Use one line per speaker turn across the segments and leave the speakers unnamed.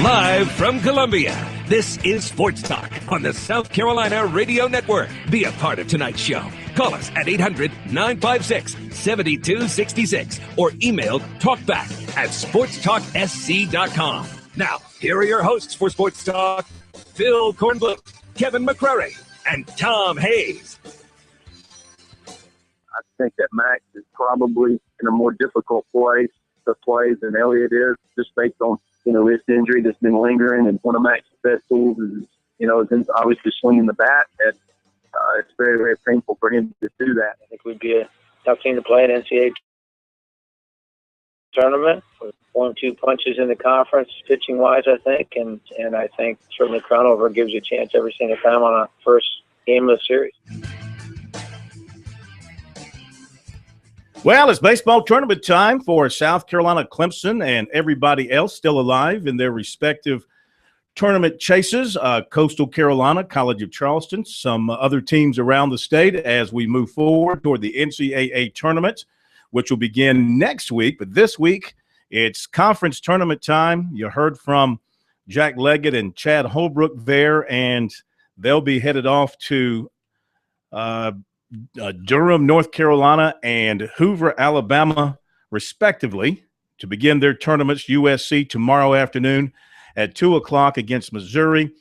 Live from Columbia, this is Sports Talk on the South Carolina Radio Network. Be a part of tonight's show. Call us at 800-956-7266 or email talkback@sportstalksc.com. Now, here are your hosts for Sports Talk, Phil Kornblum, Kevin McCrary, and Tom Hayes.
I think that Max is probably in a more difficult place to play than Elliott is, just based on, his injury that's been lingering. And one of Max's best tools is, is obviously swinging the bat. And it's very, very painful for him to do that.
I think we'd be a tough team to play in NCAA tournament. With 1-2 punches in the conference, pitching-wise, I think. And I think certainly Crownover gives you a chance every single time on a first game of the series.
Well, it's baseball tournament time for South Carolina, Clemson, and everybody else still alive in their respective tournament chases. Coastal Carolina, College of Charleston, some other teams around the state as we move forward toward the NCAA tournament, which will begin next week. But this week, it's conference tournament time. You heard from Jack Leggett and Chad Holbrook there, and they'll be headed off to Durham, North Carolina, and Hoover, Alabama, respectively, to begin their tournaments. USC tomorrow afternoon at 2 o'clock against Missouri.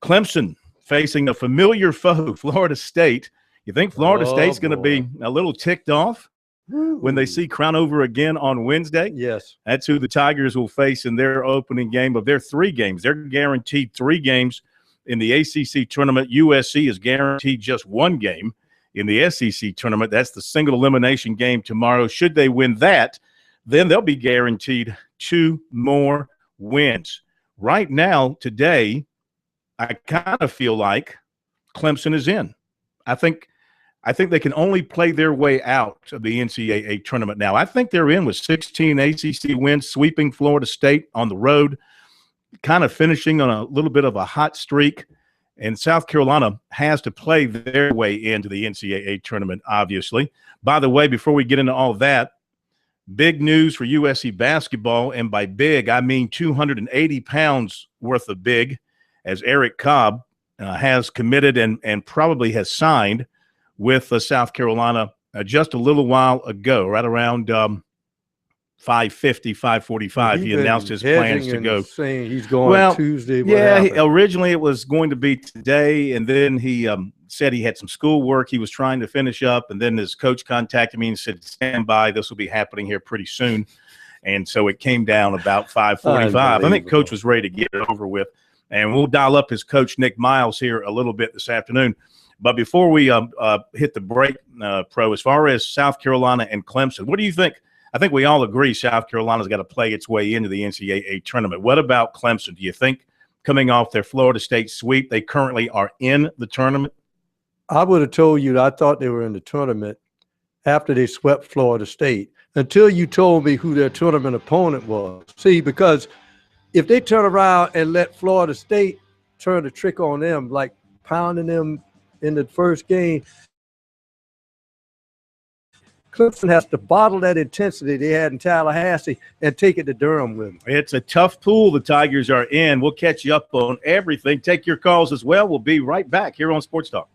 Clemson facing a familiar foe, Florida State. You think Florida State's going to be a little ticked off when they see Crownover again on Wednesday?
Yes.
That's who the Tigers will face in their opening game of their 3 games. They're guaranteed 3 games in the ACC tournament. USC is guaranteed just 1 game in the SEC tournament. That's the single elimination game tomorrow. Should they win that, then they'll be guaranteed 2 more wins. Right now, today, I kind of feel like Clemson is in. I think they can only play their way out of the NCAA tournament now. I think they're in with 16 ACC wins, sweeping Florida State on the road, kind of finishing on a little bit of a hot streak. And South Carolina has to play their way into the NCAA tournament, obviously. By the way, before we get into all that, big news for USC basketball, and by big, I mean 280 pounds worth of big, as Eric Cobb has committed and probably has signed with South Carolina just a little while ago, right around 5:50, 5:45. He announced his plans to go.
Saying he's going Tuesday.
Originally it was going to be today, and then he said he had some schoolwork he was trying to finish up, and then his coach contacted me and said, "Stand by, this will be happening here pretty soon." And so it came down about 5:45. I think Coach was ready to get it over with, and we'll dial up his coach Nick Miles here a little bit this afternoon. But before we hit the break, Pro, as far as South Carolina and Clemson, what do you think? I think we all agree South Carolina's got to play its way into the NCAA tournament. What about Clemson? Do you think coming off their Florida State sweep, they currently are in the tournament?
I would have told you that I thought they were in the tournament after they swept Florida State, until you told me who their tournament opponent was. See, because if they turn around and let Florida State turn the trick on them, like pounding them in the first game, Clemson has to bottle that intensity they had in Tallahassee and take it to Durham with them.
It's a tough pool the Tigers are in. We'll catch you up on everything. Take your calls as well. We'll be right back here on Sports Talk.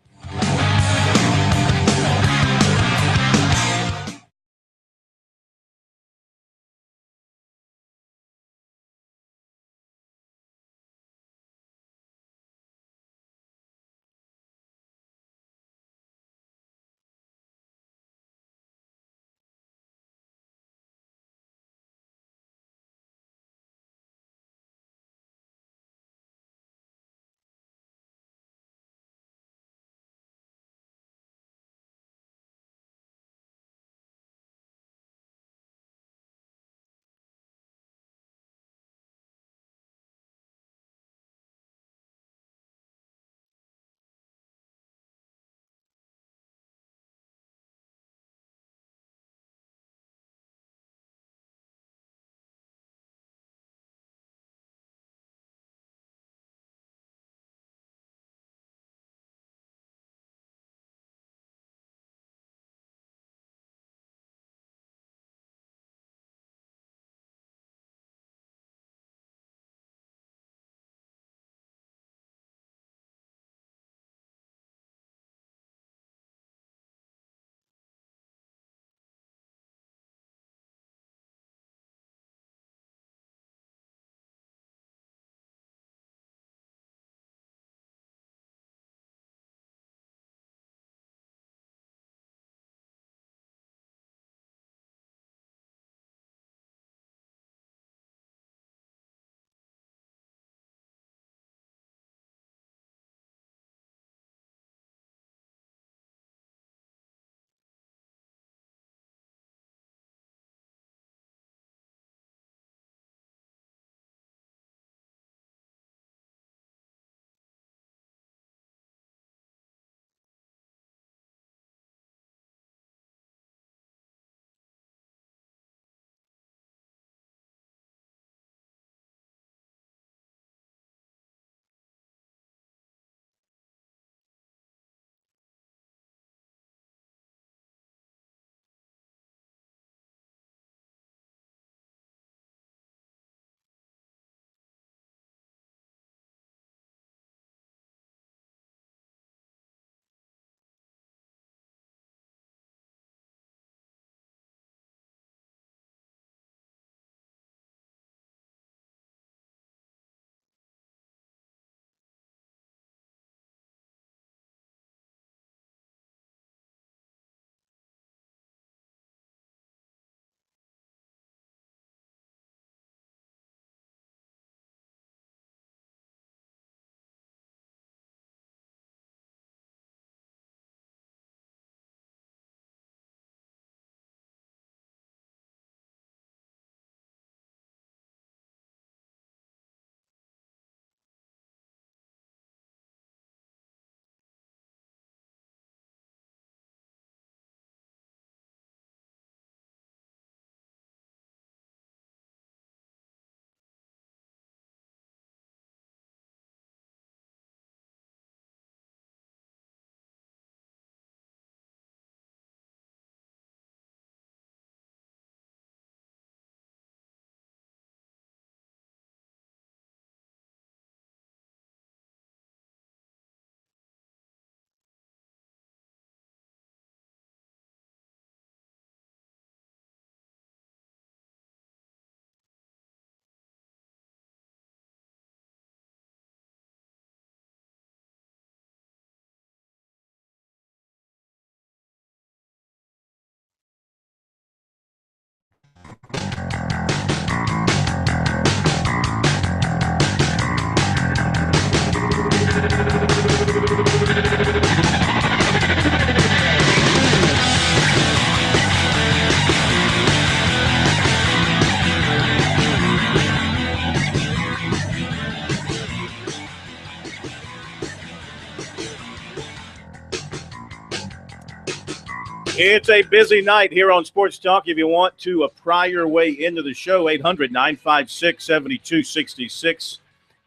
It's a busy night here on Sports Talk. If you want to pry your way into the show, 800-956-7266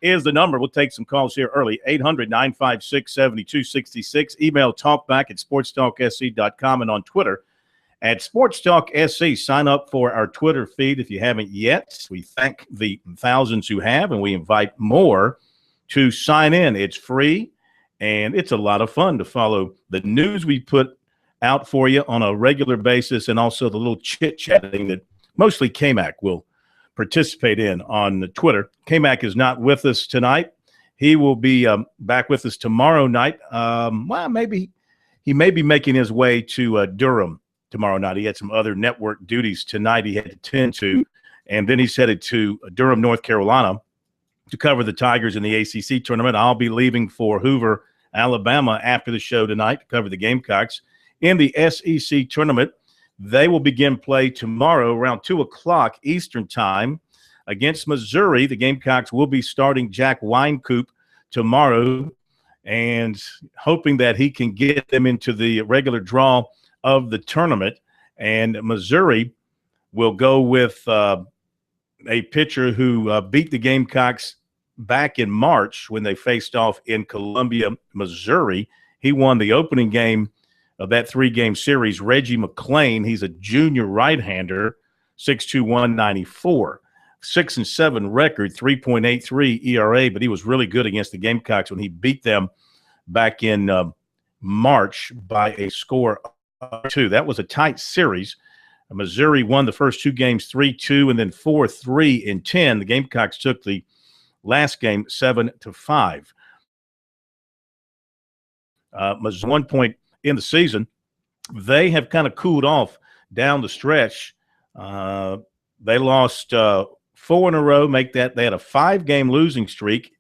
is the number. We'll take some calls here early, 800-956-7266. Email talkback@sportstalksc.com and on Twitter at SportsTalkSC. Sign up for our Twitter feed if you haven't yet. We thank the thousands who have, and we invite more to sign in. It's free, and it's a lot of fun to follow the news we put out for you on a regular basis, and also the little chit-chatting that mostly K-Mac will participate in on Twitter. K-Mac is not with us tonight. He will be back with us tomorrow night. Maybe he may be making his way to Durham tomorrow night. He had some other network duties tonight he had to tend to, and then he's headed to Durham, North Carolina to cover the Tigers in the ACC tournament. I'll be leaving for Hoover, Alabama after the show tonight to cover the Gamecocks in the SEC tournament. They will begin play tomorrow around 2 o'clock Eastern time against Missouri. The Gamecocks will be starting Jack Wynkoop tomorrow and hoping that he can get them into the regular draw of the tournament. And Missouri will go with a pitcher who beat the Gamecocks back in March when they faced off in Columbia, Missouri. He won the opening game of that 3-game series. Reggie McClain, he's a junior right-hander, 6'2", 194, 6-7 record, 3.83 ERA, but he was really good against the Gamecocks when he beat them back in March by a score of 2. That was a tight series. Missouri won the first 2 games 3-2 and then 4-3 in 10. The Gamecocks took the last game 7-5. Missouri 1 point in the season. They have kind of cooled off down the stretch. They lost 4 in a row, they had a 5-game losing streak.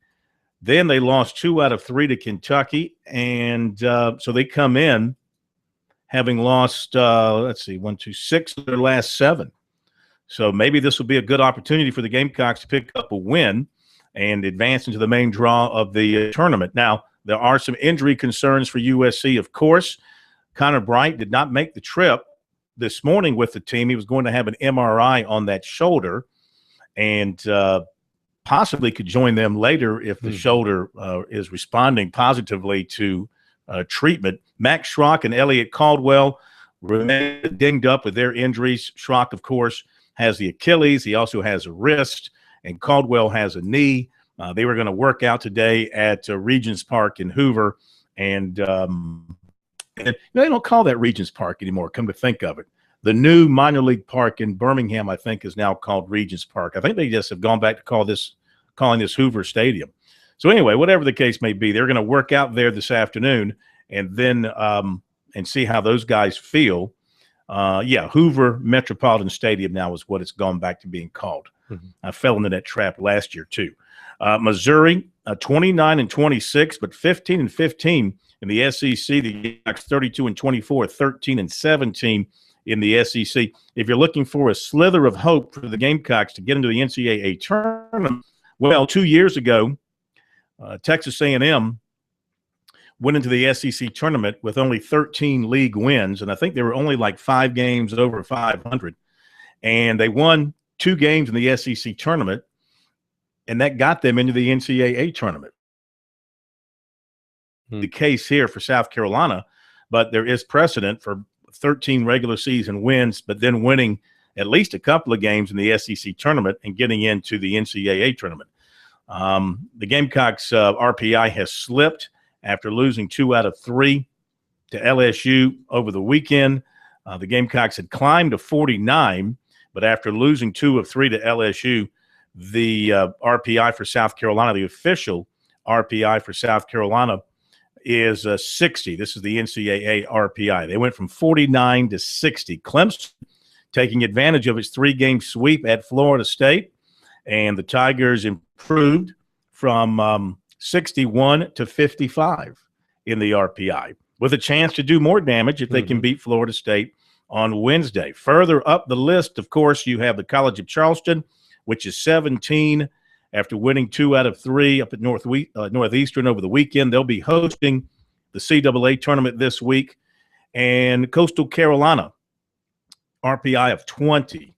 Then they lost 2 out of 3 to Kentucky, and so they come in having lost 6 of their last 7. So maybe this will be a good opportunity for the Gamecocks to pick up a win and advance into the main draw of the tournament. Now, there are some injury concerns for USC, of course. Connor Bright did not make the trip this morning with the team. He was going to have an MRI on that shoulder and possibly could join them later if the shoulder is responding positively to treatment. Max Schrock and Elliott Caldwell remain dinged up with their injuries. Schrock, of course, has the Achilles. He also has a wrist, and Caldwell has a knee. They were going to work out today at Regents Park in Hoover, and they don't call that Regents Park anymore, come to think of it. The new minor league park in Birmingham, I think, is now called Regents Park. I think they just have gone back to calling this Hoover Stadium. So anyway, whatever the case may be, they're going to work out there this afternoon and then and see how those guys feel. Hoover Metropolitan Stadium now is what it's gone back to being called. I fell into that trap last year too. Missouri, 29-26, but 15-15 in the SEC. The Gamecocks 32-24, 13-17 in the SEC. If you're looking for a slither of hope for the Gamecocks to get into the NCAA tournament, well, 2 years ago, Texas A&M went into the SEC tournament with only 13 league wins, and I think they were only like 5 games over 500. And they won 2 games in the SEC tournament, and that got them into the NCAA tournament. The case here for South Carolina, but there is precedent for 13 regular season wins, but then winning at least a couple of games in the SEC tournament and getting into the NCAA tournament. The Gamecocks RPI has slipped after losing 2 out of 3 to LSU over the weekend. The Gamecocks had climbed to 49, but after losing 2 of 3 to LSU, the RPI for South Carolina, the official RPI for South Carolina, is 60. This is the NCAA RPI. They went from 49 to 60. Clemson taking advantage of its 3-game sweep at Florida State, and the Tigers improved from 61 to 55 in the RPI, with a chance to do more damage if they can beat Florida State on Wednesday. Further up the list, of course, you have the College of Charleston, which is 17 after winning 2 out of 3 up at Northeastern over the weekend. They'll be hosting the CAA tournament this week. and Coastal Carolina, RPI of 20.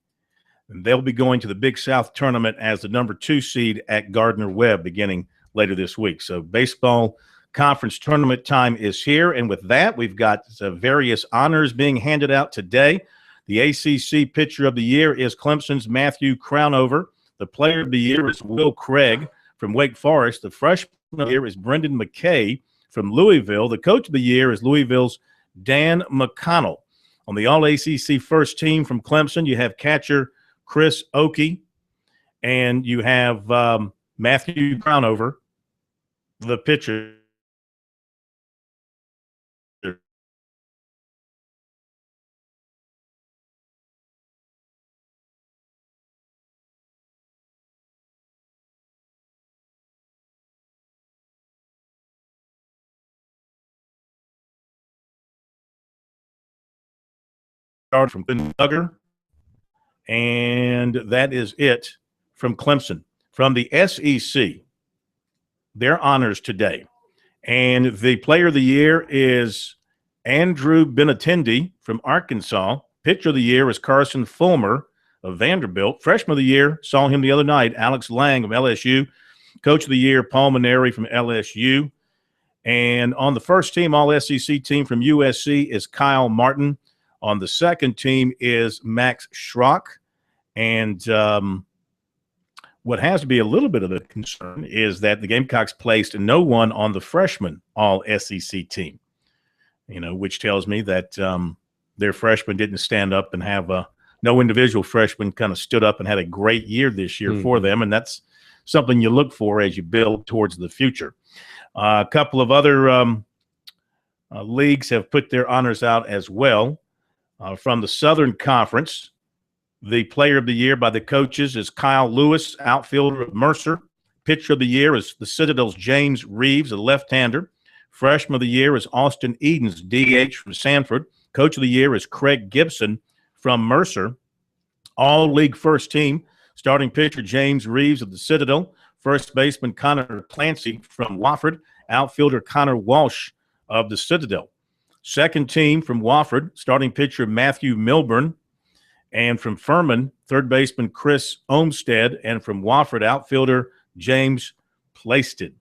And they'll be going to the Big South tournament as the number 2 seed at Gardner-Webb beginning later this week. So baseball conference tournament time is here. And with that, we've got various honors being handed out today. The ACC Pitcher of the Year is Clemson's Matthew Crownover. The Player of the Year is Will Craig from Wake Forest. The Freshman of the Year is Brendan McKay from Louisville. The Coach of the Year is Louisville's Dan McConnell. On the All-ACC first team from Clemson, you have catcher Chris Oakey, and you have Matthew Crownover, the pitcher. From Duggar, and that is it from Clemson. From the SEC, their honors today. And the Player of the Year is Andrew Benintendi from Arkansas. Pitcher of the Year is Carson Fulmer of Vanderbilt. Freshman of the Year, saw him the other night, Alex Lang of LSU. Coach of the Year, Paul Maneri from LSU. And on the first team, All-SEC team from USC is Kyle Martin. On the second team is Max Schrock. And what has to be a little bit of a concern is that the Gamecocks placed no one on the freshman All-SEC team, which tells me that their freshmen didn't stand up and have no individual freshman kind of stood up and had a great year this year for them. And that's something you look for as you build towards the future. A couple of other leagues have put their honors out as well. From the Southern Conference, the Player of the Year by the coaches is Kyle Lewis, outfielder of Mercer. Pitcher of the Year is the Citadel's James Reeves, a left-hander. Freshman of the Year is Austin Edens, DH from Sanford. Coach of the Year is Craig Gibson from Mercer. All-league first team, starting pitcher James Reeves of the Citadel. First baseman Connor Clancy from Wofford. Outfielder Connor Walsh of the Citadel. Second team from Wofford, starting pitcher Matthew Milburn. And from Furman, third baseman Chris Olmstead. And from Wofford, outfielder James Plaisted.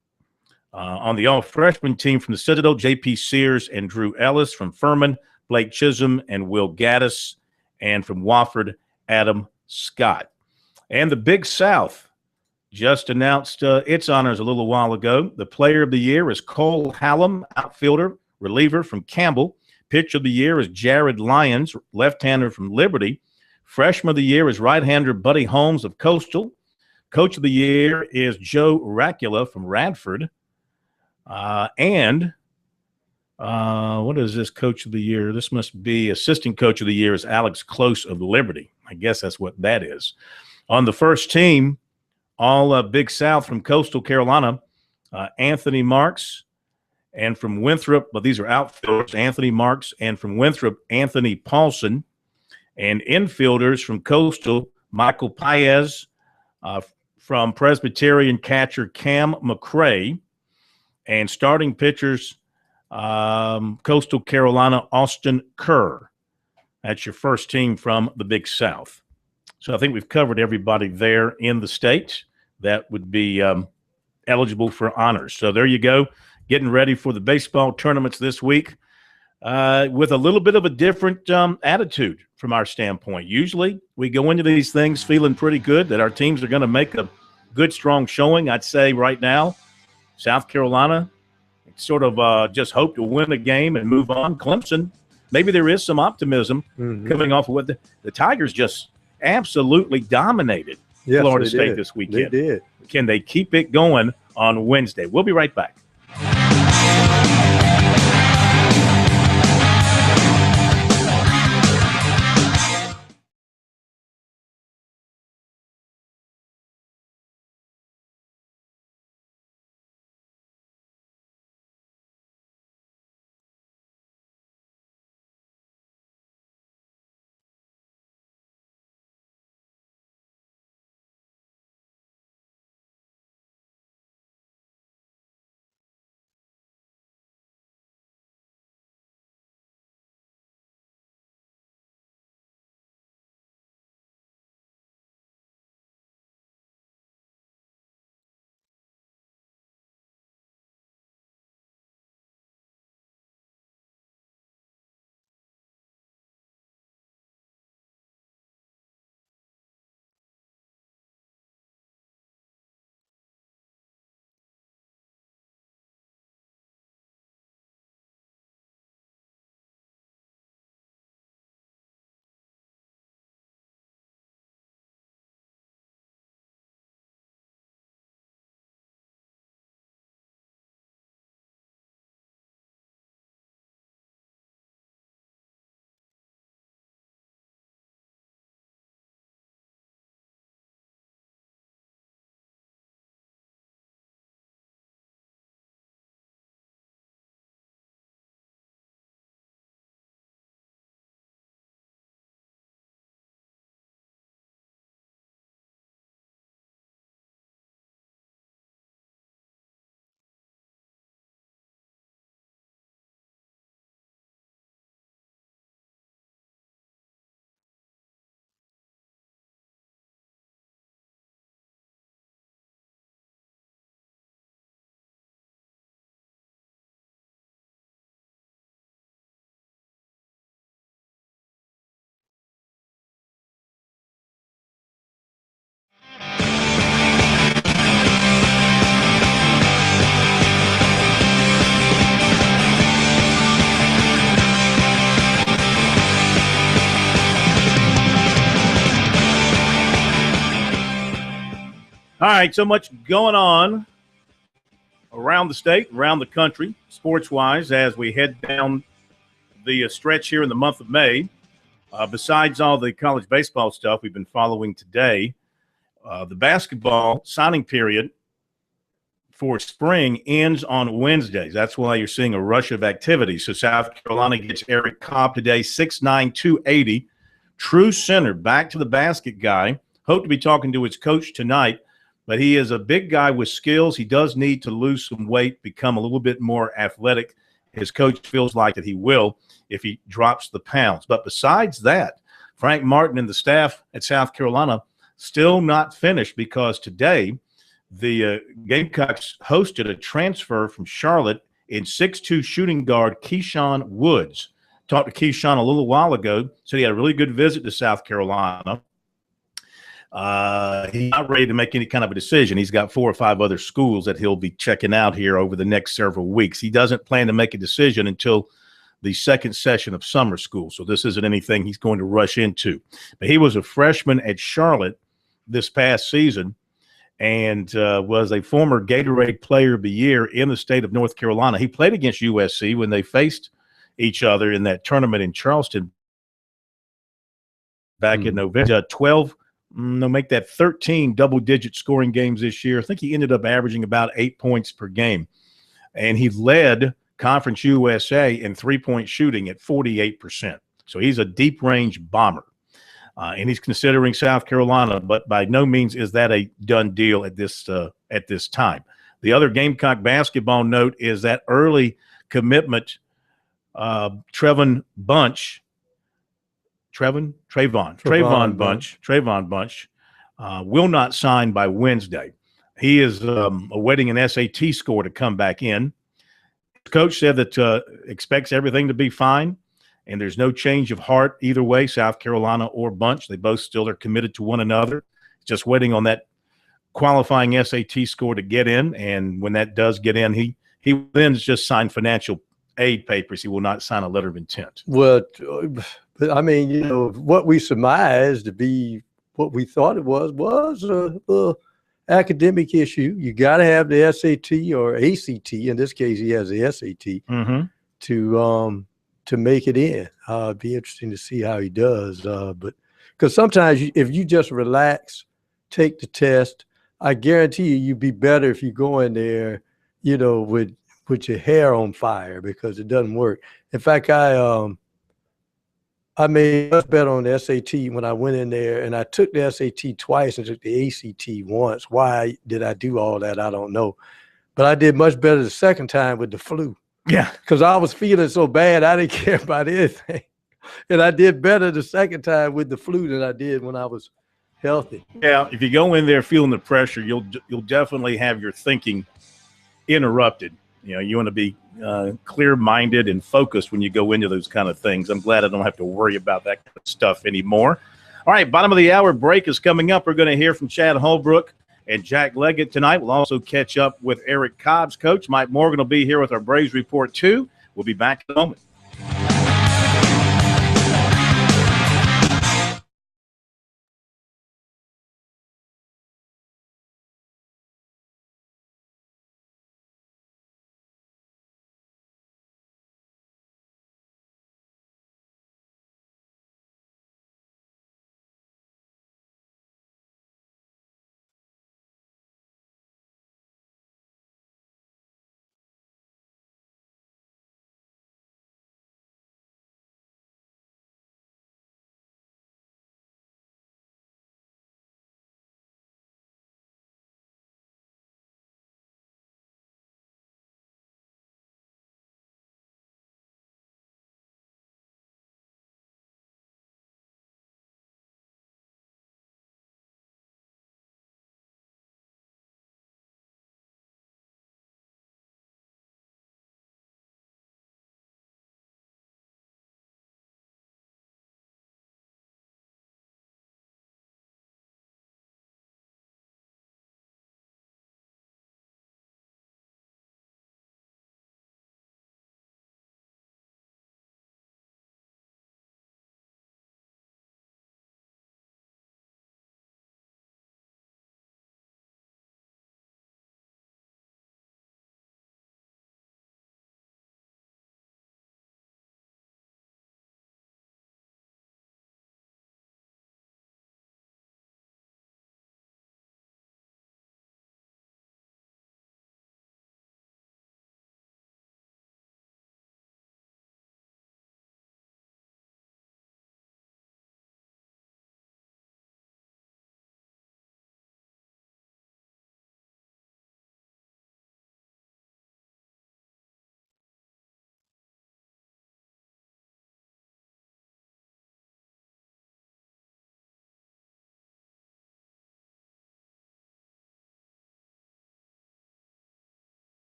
On the all-freshman team from the Citadel, J.P. Sears and Drew Ellis. From Furman, Blake Chisholm and Will Gaddis. And from Wofford, Adam Scott. And the Big South just announced its honors a little while ago. The Player of the Year is Cole Hallam, outfielder, reliever from Campbell. Pitcher of the Year is Jared Lyons, left-hander from Liberty. Freshman of the Year is right-hander Buddy Holmes of Coastal. Coach of the Year is Joe Racula from Radford. What is this Coach of the Year? This must be Assistant Coach of the Year is Alex Close of Liberty. I guess that's what that is. On the first team, all Big South from Coastal Carolina, Anthony Marks. And from Winthrop, well, these are outfielders, Anthony Marks, and from Winthrop, Anthony Paulson. And infielders from Coastal, Michael Paez, from Presbyterian catcher Cam McCray. And starting pitchers, Coastal Carolina, Austin Kerr. That's your first team from the Big South. So I think we've covered everybody there in the state that would be eligible for honors. So there you go. Getting ready for the baseball tournaments this week with a little bit of a different attitude from our standpoint. Usually we go into these things feeling pretty good that our teams are going to make a good, strong showing. I'd say right now, South Carolina sort of just hope to win a game and move on. Clemson, maybe there is some optimism coming off of what the Tigers just absolutely dominated Florida State this weekend.
They did.
Can they keep it going on Wednesday? We'll be right back. All right, so much going on around the state, around the country, sports-wise, as we head down the stretch here in the month of May. Besides all the college baseball stuff we've been following today, the basketball signing period for spring ends on Wednesdays. That's why you're seeing a rush of activity. So South Carolina gets Eric Cobb today, 6'9", 280. True center, back to the basket guy. Hope to be talking to his coach tonight, but he is a big guy with skills. He does need to lose some weight, become a little bit more athletic. His coach feels like that he will if he drops the pounds. But besides that, Frank Martin and the staff at South Carolina still not finished, because today the Gamecocks hosted a transfer from Charlotte in 6'2" shooting guard Keyshawn Woods. Talked to Keyshawn a little while ago, so he had a really good visit to South Carolina. He's not ready to make any kind of a decision. He's got 4 or 5 other schools that he'll be checking out here over the next several weeks. He doesn't plan to make a decision until the second session of summer school, so this isn't anything he's going to rush into. But he was a freshman at Charlotte this past season and was a former Gatorade Player of the Year in the state of North Carolina. He played against USC when they faced each other in that tournament in Charleston back in November. 13 double-digit scoring games this year. I think he ended up averaging about 8 points per game. And he led Conference USA in three-point shooting at 48%. So he's a deep-range bomber. And he's considering South Carolina, but by no means is that a done deal at this time. The other Gamecock basketball note is that early commitment, Trayvon Bunch will not sign by Wednesday. He is awaiting an SAT score to come back in. The coach said that expects everything to be fine, and there's no change of heart either way, South Carolina or Bunch. They both still are committed to one another. Just waiting on that qualifying SAT score to get in, and when that does get in, he then just sign financial aid papers. He will not sign a letter of intent.
Well, but I mean, what we surmised to be what we thought it was a academic issue. You got to have the SAT or ACT. In this case, he has the SAT to make it in. It'd be interesting to see how he does. But because sometimes if you just relax, take the test, I guarantee you'd be better if you go in there, with your hair on fire, because it doesn't work. In fact, I made much better on the SAT when I went in there, and I took the SAT twice and took the ACT once. Why did I do all that? I don't know. But I did much better the second time with the flu.
Yeah.
Because I was feeling so bad, I didn't care about anything. And I did better the second time with the flu than I did when I was healthy.
Yeah, if you go in there feeling the pressure, you'll definitely have your thinking interrupted. You want to be clear-minded and focused when you go into those kind of things. I'm glad I don't have to worry about that kind of stuff anymore. All right, bottom of the hour break is coming up. We're going to hear from Chad Holbrook and Jack Leggett tonight. We'll also catch up with Eric Cobb's coach. Mike Morgan will be here with our Braves Report, too. We'll be back in a moment.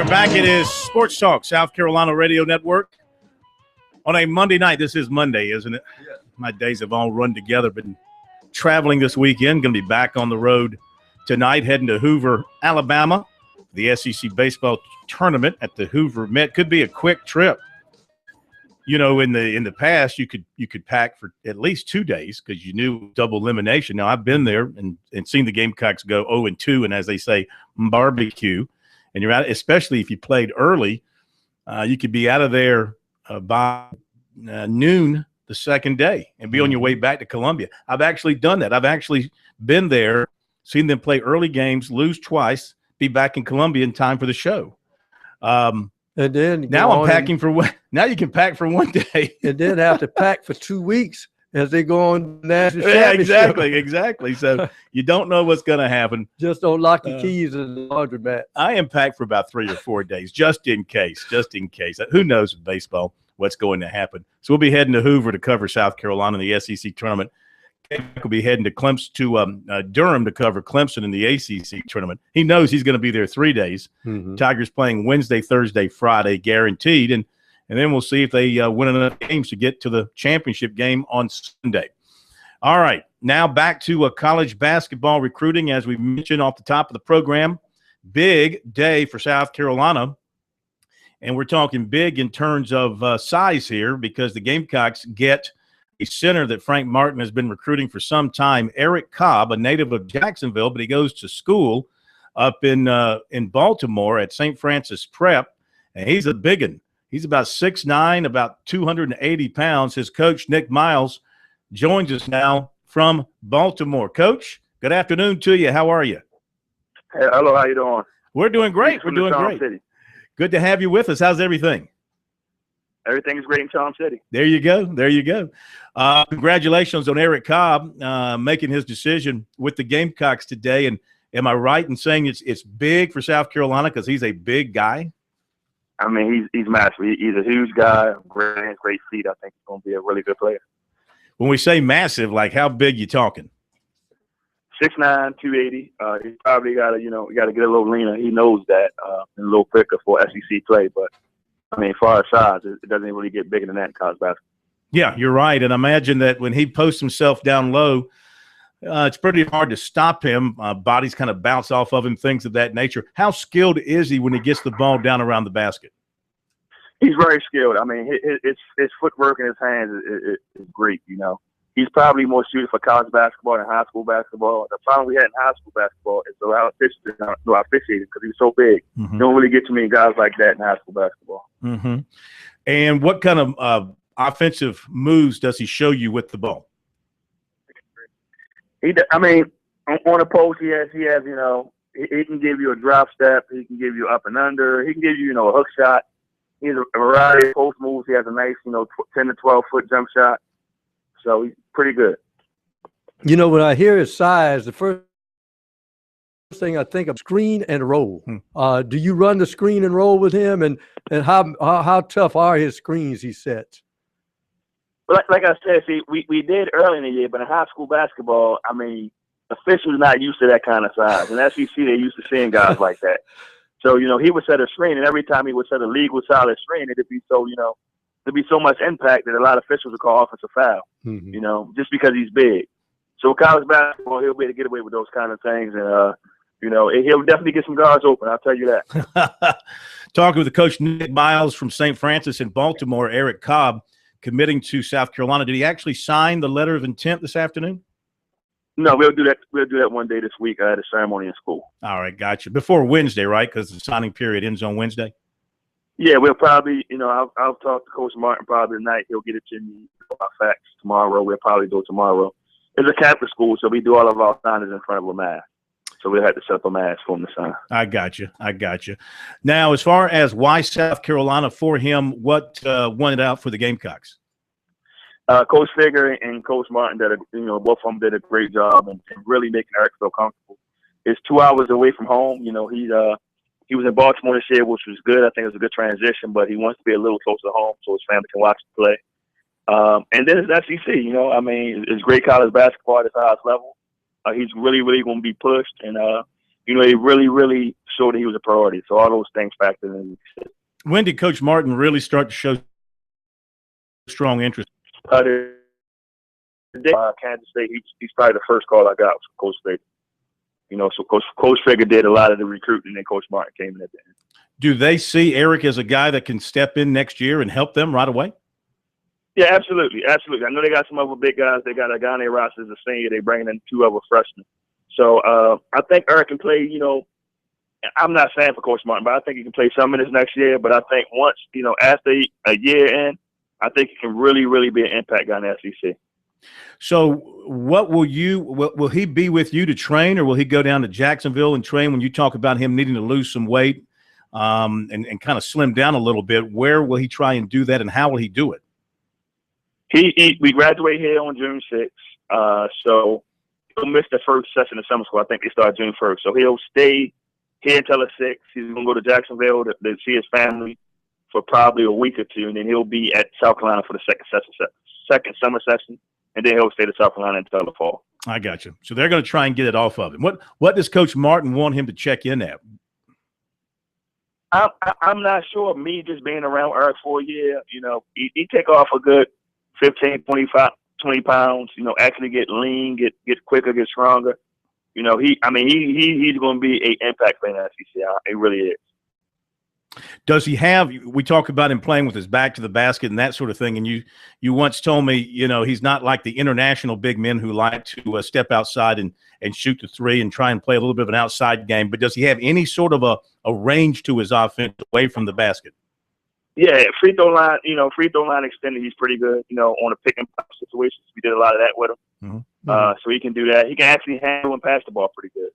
back. It is Sports Talk, South Carolina Radio Network. On a Monday night, this is Monday, isn't it? Yeah. My days have all run together. Been traveling this weekend. Going to be back on the road tonight, heading to Hoover, Alabama. The SEC baseball tournament at the Hoover Met. Could be a quick trip. You know, in the past, you could pack for at least 2 days because you knew double elimination. Now, I've been there and seen the Gamecocks go 0-2, and as they say, barbecue. And you're out, especially if you played early, you could be out of there by noon the second day and be on your way back to Columbia. I've actually done that. I've actually been there, seen them play early games, lose twice, be back in Columbia in time for the show. And then now I'm packing for one. Now you can pack for 1 day,
and then have to pack for 2 weeks as they go on national
championship. Exactly. So you don't know what's going to happen.
Just don't lock your keys in the laundromat.
I am packed for about 3 or 4 days, just in case. Who knows with baseball what's going to happen? So we'll be heading to Hoover to cover South Carolina in the SEC tournament. We'll be heading to Durham to cover Clemson in the ACC tournament. He knows he's going to be there 3 days. Mm-hmm. Tigers playing Wednesday, Thursday, Friday, guaranteed, and then we'll see if they win enough games to get to the championship game on Sunday. All right, now back to college basketball recruiting. As we mentioned off the top of the program, big day for South Carolina, and we're talking big in terms of size here because the Gamecocks get a center that Frank Martin has been recruiting for some time, Eric Cobb, a native of Jacksonville, but he goes to school up in Baltimore at St. Francis Prep, and he's a big one. He's about 6'9", about 280 pounds. His coach, Nick Miles, joins us now from Baltimore. Coach, good afternoon to you. How are you?
Hey, hello, how you doing?
We're doing great. We're doing great.
City.
Good to have you with us. How's everything?
Everything is great in Charm City.
There you go. Congratulations on Eric Cobb making his decision with the Gamecocks today. And am I right in saying it's big for South Carolina because he's a big guy?
I mean, he's massive. He's a huge guy, great feet. I think he's going to be a really good player.
When we say massive, like how big you talking?
6'9", 280. He's probably got to, get a little leaner. He knows that, and a little quicker for SEC play, but. I mean, as far as size, it doesn't really get bigger than that in college basketball. Yeah,
you're right. And imagine that when he posts himself down low, it's pretty hard to stop him. Bodies kind of bounce off of him, things of that nature. How skilled is he when he gets the ball down around the basket?
He's very skilled. I mean, his footwork and his hands is great, He's probably more suited for college basketball than high school basketball. The problem we had in high school basketball is the officiating because he's so big. Mm-hmm. You don't really get too many guys like that in high school basketball.
Mm-hmm. And what kind of offensive moves does he show you with the ball?
On the post, he has, he can give you a drop step. He can give you up and under. He can give you, a hook shot. He has a variety of post moves. He has a nice, 10 to 12-foot jump shot. So he's pretty good.
When I hear his size, the first thing I think of screen and roll. Do you run the screen and roll with him, and how tough are his screens he sets?
Like I said, see, we did early in the year, but in high school basketball, I mean, officials are not used to that kind of size. In SEC, they're used to seeing guys like that. So, he would set a screen, and every time he would set a legal solid screen, it'd be so, there'd be so much impact that a lot of officials would call offensive foul, just because he's big. So college basketball, he'll be able to get away with those kind of things. And, he'll definitely get some guards open. I'll tell you that.
Talking with the coach, Nick Miles from St. Francis in Baltimore, Eric Cobb committing to South Carolina. Did he actually sign the letter of intent this afternoon?
No, we'll do that. We'll do that one day this week at a ceremony in school.
All right, gotcha. Before Wednesday, right? Because the signing period ends on Wednesday.
Yeah, we'll probably, I'll talk to Coach Martin probably tonight. He'll get it to me by fax tomorrow. We'll probably do it tomorrow. It's a Catholic school, so we do all of our signings in front of a mass. So we'll have to set up a mass for him to sign. I got you.
Now, as far as why South Carolina for him, what won it out for the Gamecocks?
Coach Figger and Coach Martin both of them did a great job and really making Eric feel comfortable. It's 2 hours away from home. He was in Baltimore this year, which was good. I think it was a good transition, but he wants to be a little closer to home so his family can watch him play. And then it's SEC, it's great college basketball at its highest level. He's really, really going to be pushed. And,
he really, really showed that he was a priority. So all those things factored in.
When did Coach Martin really start to show strong interest?
Kansas State, he's probably the first call I got from Coach State. So Coach Fager did a lot of the recruiting, and Coach Martin came in at the end.
Do they see Eric as a guy that can step in next year and help them right away?
Yeah, absolutely. I know they got some other big guys. They got a guy on their roster as a senior. They bringing in 2 other freshmen. So I think Eric can play, I'm not saying for Coach Martin, but I think he can play some of this next year. But I think once, after a year in, I think he can really, really be an impact guy in the SEC.
So what will he be with you to train, or will he go down to Jacksonville and train? When you talk about him needing to lose some weight and kind of slim down a little bit, where will he try and do that, and how will he do it?
We graduate here on June 6th, so he'll miss the first session of summer school. I think they start June 1st. So he'll stay here until the 6th. He's going to go to Jacksonville to see his family for probably a week or 2, and then he'll be at South Carolina for the second summer session, and then he'll stay to South Carolina until the fall.
I got you. So they're going to try and get it off of him. What does Coach Martin want him to check in at?
I'm not sure. Me just being around Eric for a year, he take off a good 15, 25, 20 pounds, actually get lean, get quicker, get stronger. He's going to be an impact player in the SEC. It really is.
Does he have – we talk about him playing with his back to the basket and that sort of thing, and you once told me, he's not like the international big men who like to step outside and shoot the 3 and try and play a little bit of an outside game, but does he have any sort of a range to his offense away from the basket?
Yeah, free throw line extended, he's pretty good, on a pick and pop situations. We did a lot of that with him. Mm-hmm. So he can do that. He can actually handle and pass the ball pretty good.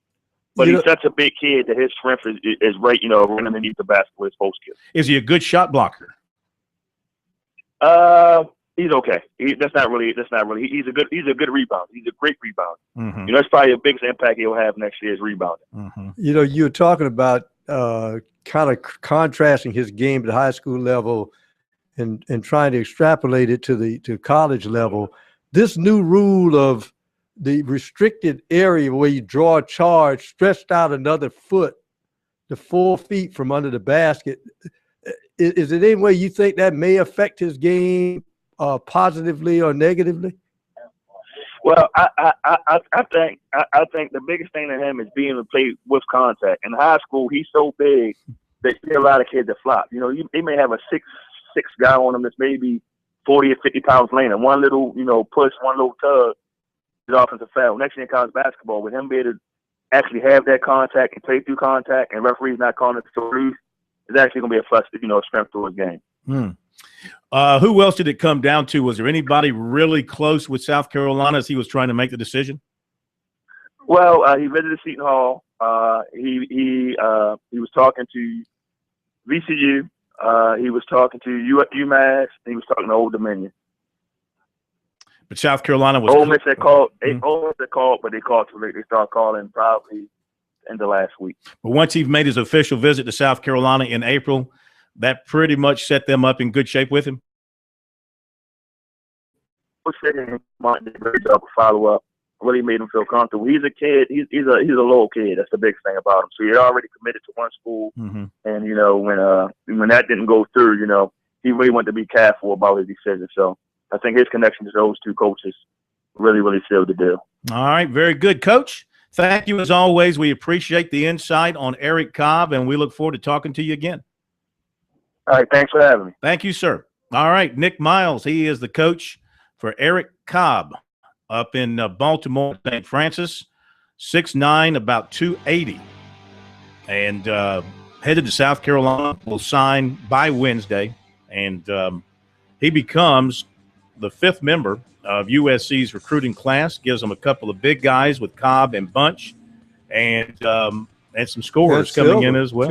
But he's such a big kid that his strength is right, right underneath the basket with his post skills.
Is he a good shot blocker?
He's okay. That's not really. He's a good rebounder. He's a great rebounder.
Mm-hmm.
That's probably the biggest impact he'll have next year is rebounding.
Mm-hmm.
You're talking about kind of contrasting his game at the high school level and trying to extrapolate it to college level. This new rule of the restricted area where you draw a charge stretched out another foot to 4 feet from under the basket. Is it any way you think that may affect his game positively or negatively?
Well, I think the biggest thing to him is being able to play with contact. In high school, he's so big that you get a lot of kids that flop. He may have a 6'6" guy on him that's maybe 40 or 50 pounds leaner. One little, push, one little tug is offensive foul. Next thing in college basketball, with him being able to actually have that contact and play through contact, and referees not calling it so loose, it's actually going to be a plus, strength to his game.
Who else did it come down to? Was there anybody really close with South Carolina as he was trying to make the decision?
Well, he visited Seton Hall. He was talking to VCU. He was talking to UMass. He was talking to Old Dominion.
But South Carolina was.
Ole Miss had called. Ole Miss had called, but they called too late. They started calling probably in the last week.
But once he made his official visit to South Carolina in April, that pretty much set them up in good shape with him.
Martin did a great job of follow up. Really made him feel comfortable. He's a kid. He's a little kid. That's the big thing about him. So he had already committed to one school, and when that didn't go through, he really wanted to be careful about his decision. So I think his connection to those 2 coaches really, really sealed the deal.
All right, very good, Coach. Thank you as always. We appreciate the insight on Eric Cobb, and we look forward to talking to you again.
All right, thanks for having me.
Thank you, sir. All right, Nick Miles, he is the coach for Eric Cobb up in Baltimore, St. Francis, 6'9", about 280, and headed to South Carolina. Will sign by Wednesday, and he becomes the 5th member of USC's recruiting class. Gives them a couple of big guys with Cobb and Bunch, and some scorers coming in as well.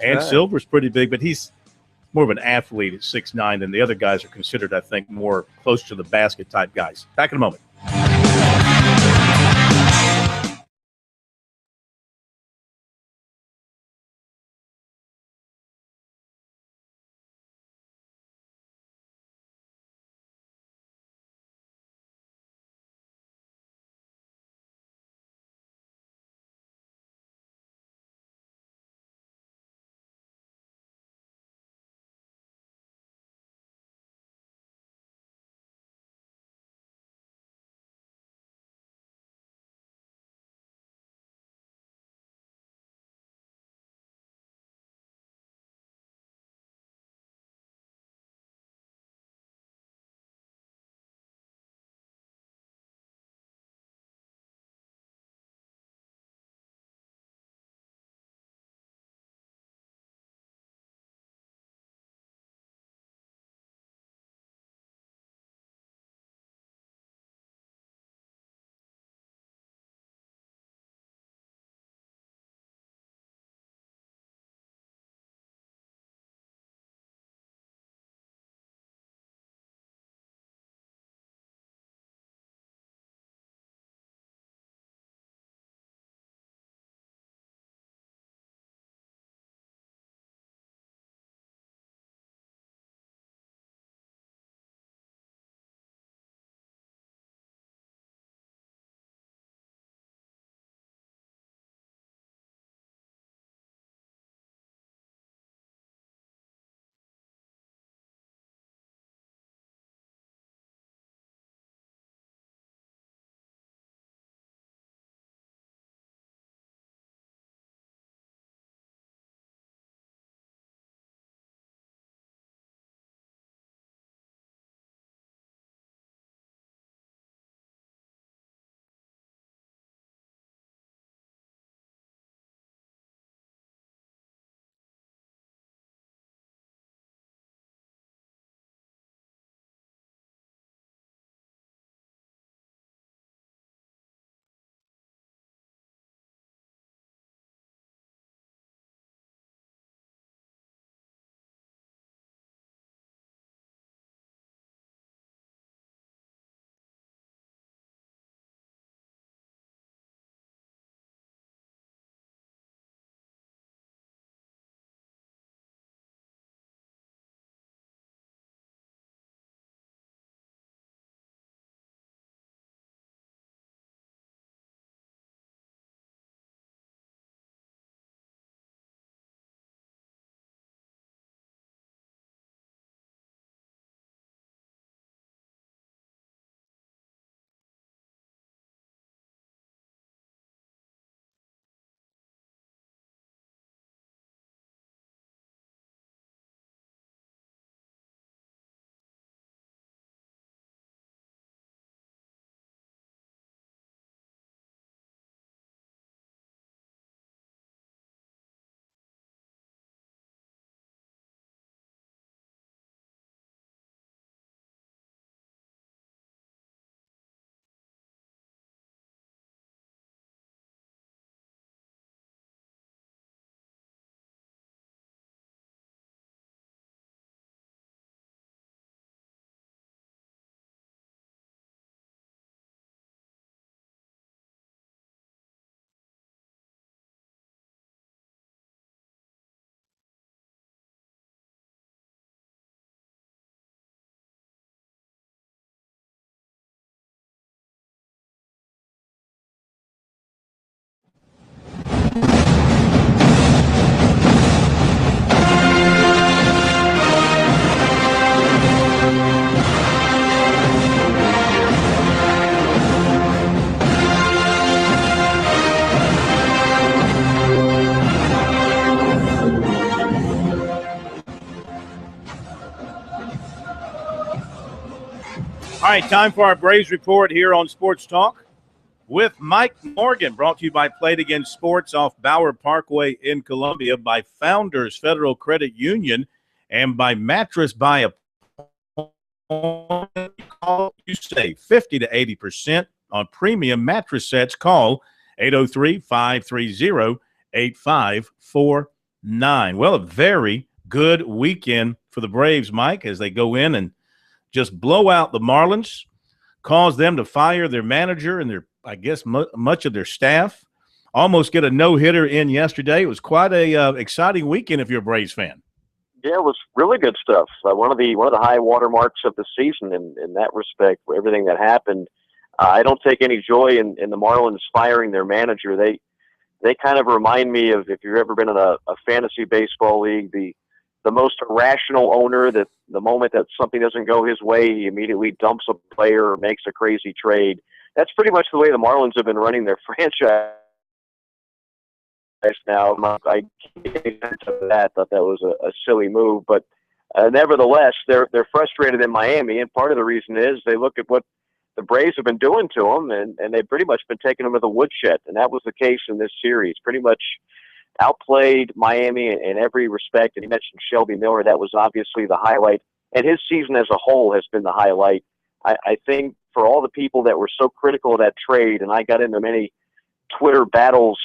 And Silver's pretty big, but he's more of an athlete at 6'9" than the other guys are considered, I think, more close to the basket type guys. Back in a moment. All right, time for our Braves report here on Sports Talk with Mike Morgan, brought to you by Play It Again Sports off Bauer Parkway in Columbia, by Founders Federal Credit Union, and by Mattress by Appointment. You save 50 to 80% on premium mattress sets. Call 803-530-8549. Well, a very good weekend for the Braves, Mike, as they go in and just blow out the Marlins, cause them to fire their manager and I guess much of their staff. Almost get a no-hitter in yesterday. It was quite a exciting weekend if you're a Braves fan.
Yeah, it was really good stuff. One of the high watermarks of the season in that respect, for everything that happened. I don't take any joy in the Marlins firing their manager. They kind of remind me of, if you've ever been in a fantasy baseball league, the most irrational owner that the moment that something doesn't go his way, he immediately dumps a player or makes a crazy trade. That's pretty much the way the Marlins have been running their franchise now. I thought that was a silly move, but nevertheless, they're frustrated in Miami, and part of the reason is they look at what the Braves have been doing to them, and they've pretty much been taking them to the woodshed, and that was the case in this series. Pretty much outplayed Miami in every respect, and he mentioned Shelby Miller. That was obviously the highlight, and his season as a whole has been the highlight. I think for all the people that were so critical of that trade, and I got into many Twitter battles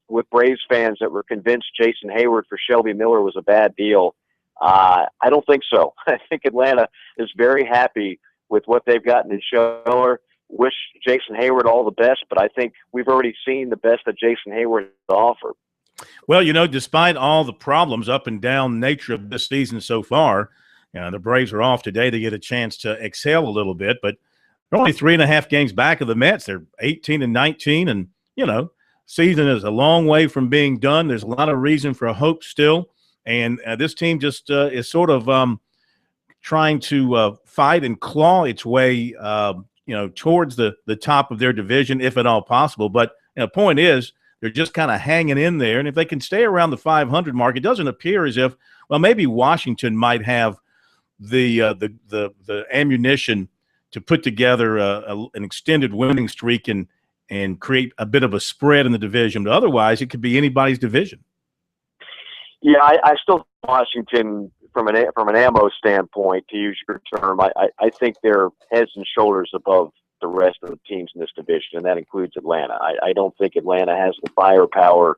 with Braves fans that were convinced Jason Hayward for Shelby Miller was a bad deal. I don't think so. I think Atlanta is very happy with what they've gotten in Shelby Miller. Wish Jason Hayward all the best, but I think we've already seen the best that Jason Hayward has to offer.
Well, despite all the problems, up and down nature of this season so far, the Braves are off today. They get a chance to exhale a little bit, but they're only 3.5 games back of the Mets. They're 18-19, and, season is a long way from being done. There's a lot of reason for hope still, and this team just is sort of trying to fight and claw its way, towards the top of their division, if at all possible. But the point is, they're just kind of hanging in there. And if they can stay around the 500 mark, it doesn't appear as if, well, maybe Washington might have the ammunition to put together an extended winning streak and create a bit of a spread in the division. But otherwise, it could be anybody's division.
Yeah, I still think Washington, from an ammo standpoint, to use your term, I think they're heads and shoulders above the rest of the teams in this division, and that includes Atlanta. I don't think Atlanta has the firepower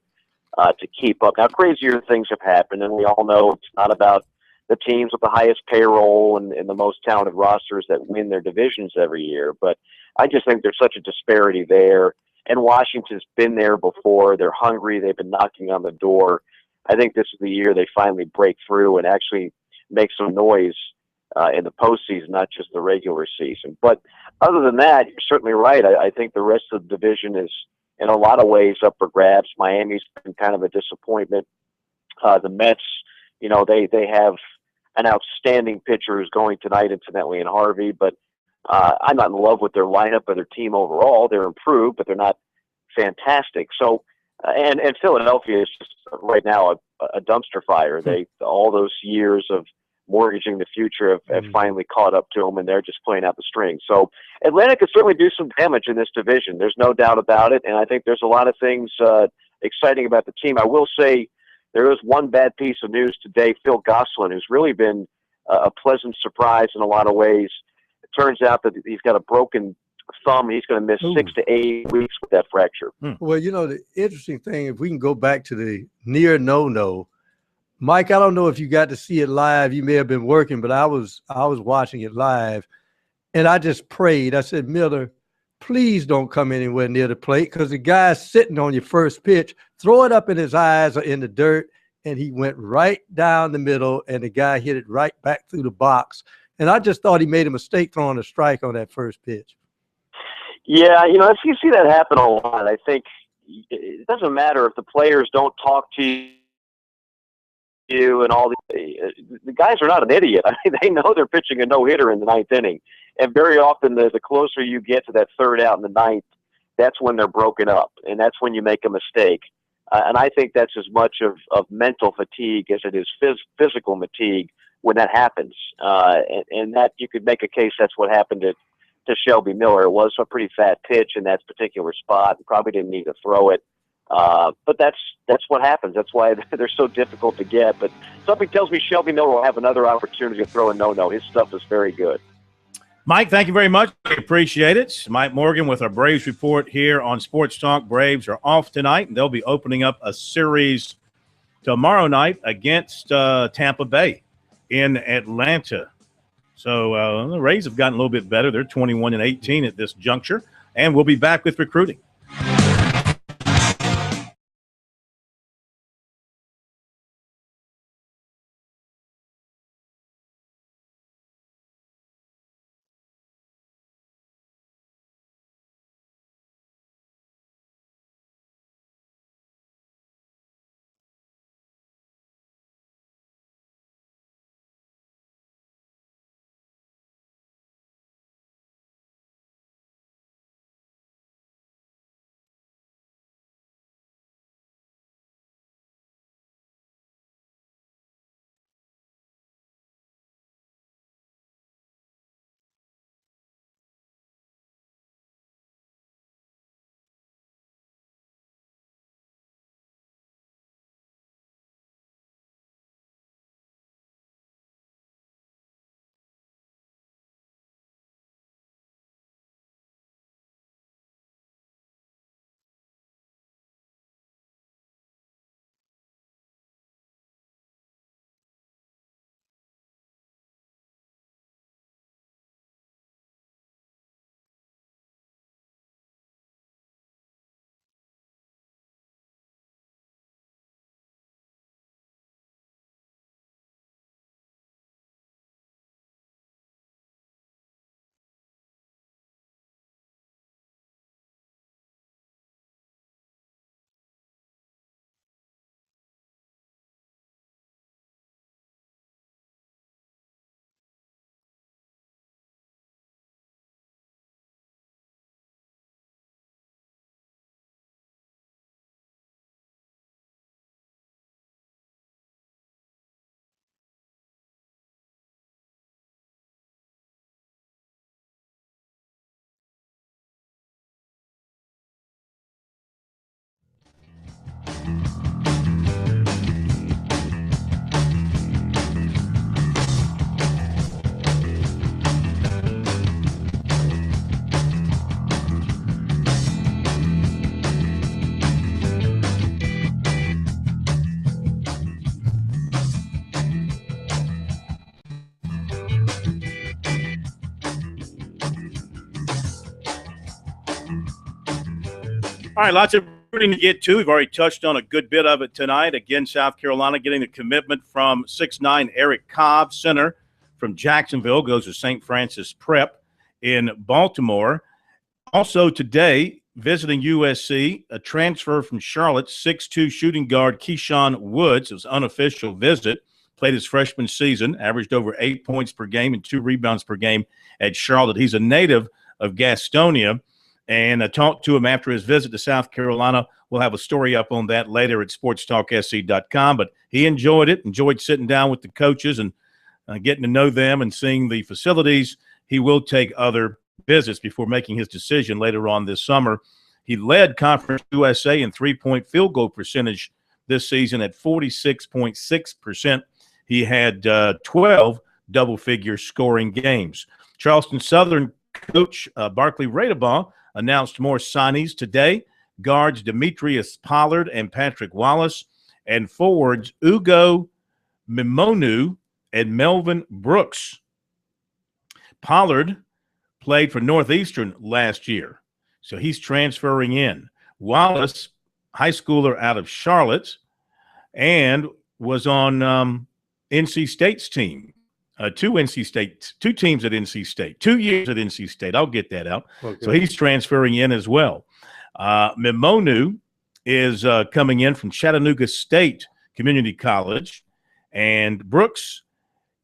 to keep up. Now, crazier things have happened, and we all know it's not about the teams with the highest payroll and the most talented rosters that win their divisions every year, but I just think there's such a disparity there, and Washington's been there before. They're hungry. They've been knocking on the door. I think this is the year they finally break through and actually make some noise in the postseason, not just the regular season. But other than that, you're certainly right. I think the rest of the division is, in a lot of ways, up for grabs. Miami's been kind of a disappointment. The Mets, they have an outstanding pitcher who's going tonight, incidentally, in Harvey. But I'm not in love with their lineup or their team overall. They're improved, but they're not fantastic. So, and Philadelphia is just right now a dumpster fire. All those years of mortgaging the future have finally caught up to them, and they're just playing out the string. So Atlanta could certainly do some damage in this division. There's no doubt about it, and I think there's a lot of things exciting about the team. I will say there is one bad piece of news today. Phil Gosselin, who's really been a pleasant surprise in a lot of ways. It turns out that he's got a broken thumb. He's going to miss 6 to 8 weeks with that fracture.
Well, the interesting thing, if we can go back to the near no-no, Mike, I don't know if you got to see it live. You may have been working, but I was watching it live, and I just prayed. I said, Miller, please don't come anywhere near the plate, because the guy's sitting on your first pitch. Throw it up in his eyes or in the dirt, and he went right down the middle, and the guy hit it right back through the box. And I just thought he made a mistake throwing a strike on that first pitch.
Yeah, you see that happen a lot. I think it doesn't matter if the players don't talk to you and all the guys are not an idiot. I mean, they know they're pitching a no-hitter in the ninth inning, and very often the closer you get to that third out in the ninth, that's when they're broken up, and that's when you make a mistake. And I think that's as much of mental fatigue as it is physical fatigue when that happens. And that you could make a case that's what happened to Shelby Miller. It was a pretty fat pitch in that particular spot. Probably didn't need to throw it. But that's what happens. That's why they're so difficult to get. But something tells me Shelby Miller will have another opportunity to throw a no-no. His stuff is very good.
Mike, thank you very much. We appreciate it. Mike Morgan with our Braves report here on Sports Talk. Braves are off tonight, and they'll be opening up a series tomorrow night against Tampa Bay in Atlanta. So the Rays have gotten a little bit better. They're 21-18 at this juncture, and we'll be back with recruiting. All right, lots of recruiting to get to. We've already touched on a good bit of it tonight. Again, South Carolina getting the commitment from 6'9" Eric Cobb, center from Jacksonville, goes to St. Francis Prep in Baltimore. Also today, visiting USC, a transfer from Charlotte, 6'2" shooting guard Keyshawn Woods. It was an unofficial visit. Played his freshman season, averaged over 8 points per game and 2 rebounds per game at Charlotte. He's a native of Gastonia. And I talked to him after his visit to South Carolina. We'll have a story up on that later at sportstalksc.com. But he enjoyed it, enjoyed sitting down with the coaches and getting to know them and seeing the facilities. He will take other visits before making his decision later on this summer. He led Conference USA in three-point field goal percentage this season at 46.6%. He had 12 double-figure scoring games. Charleston Southern coach Barkley Radebaugh announced more signees today. Guards Demetrius Pollard and Patrick Wallace, and forwards Ugo Mimonu and Melvin Brooks. Pollard played for Northeastern last year, so he's transferring in. Wallace, high schooler out of Charlotte, and was on NC State's team. Two teams at NC State, 2 years at NC State. I'll get that out. Okay. So he's transferring in as well. Mimonu is coming in from Chattanooga State Community College, and Brooks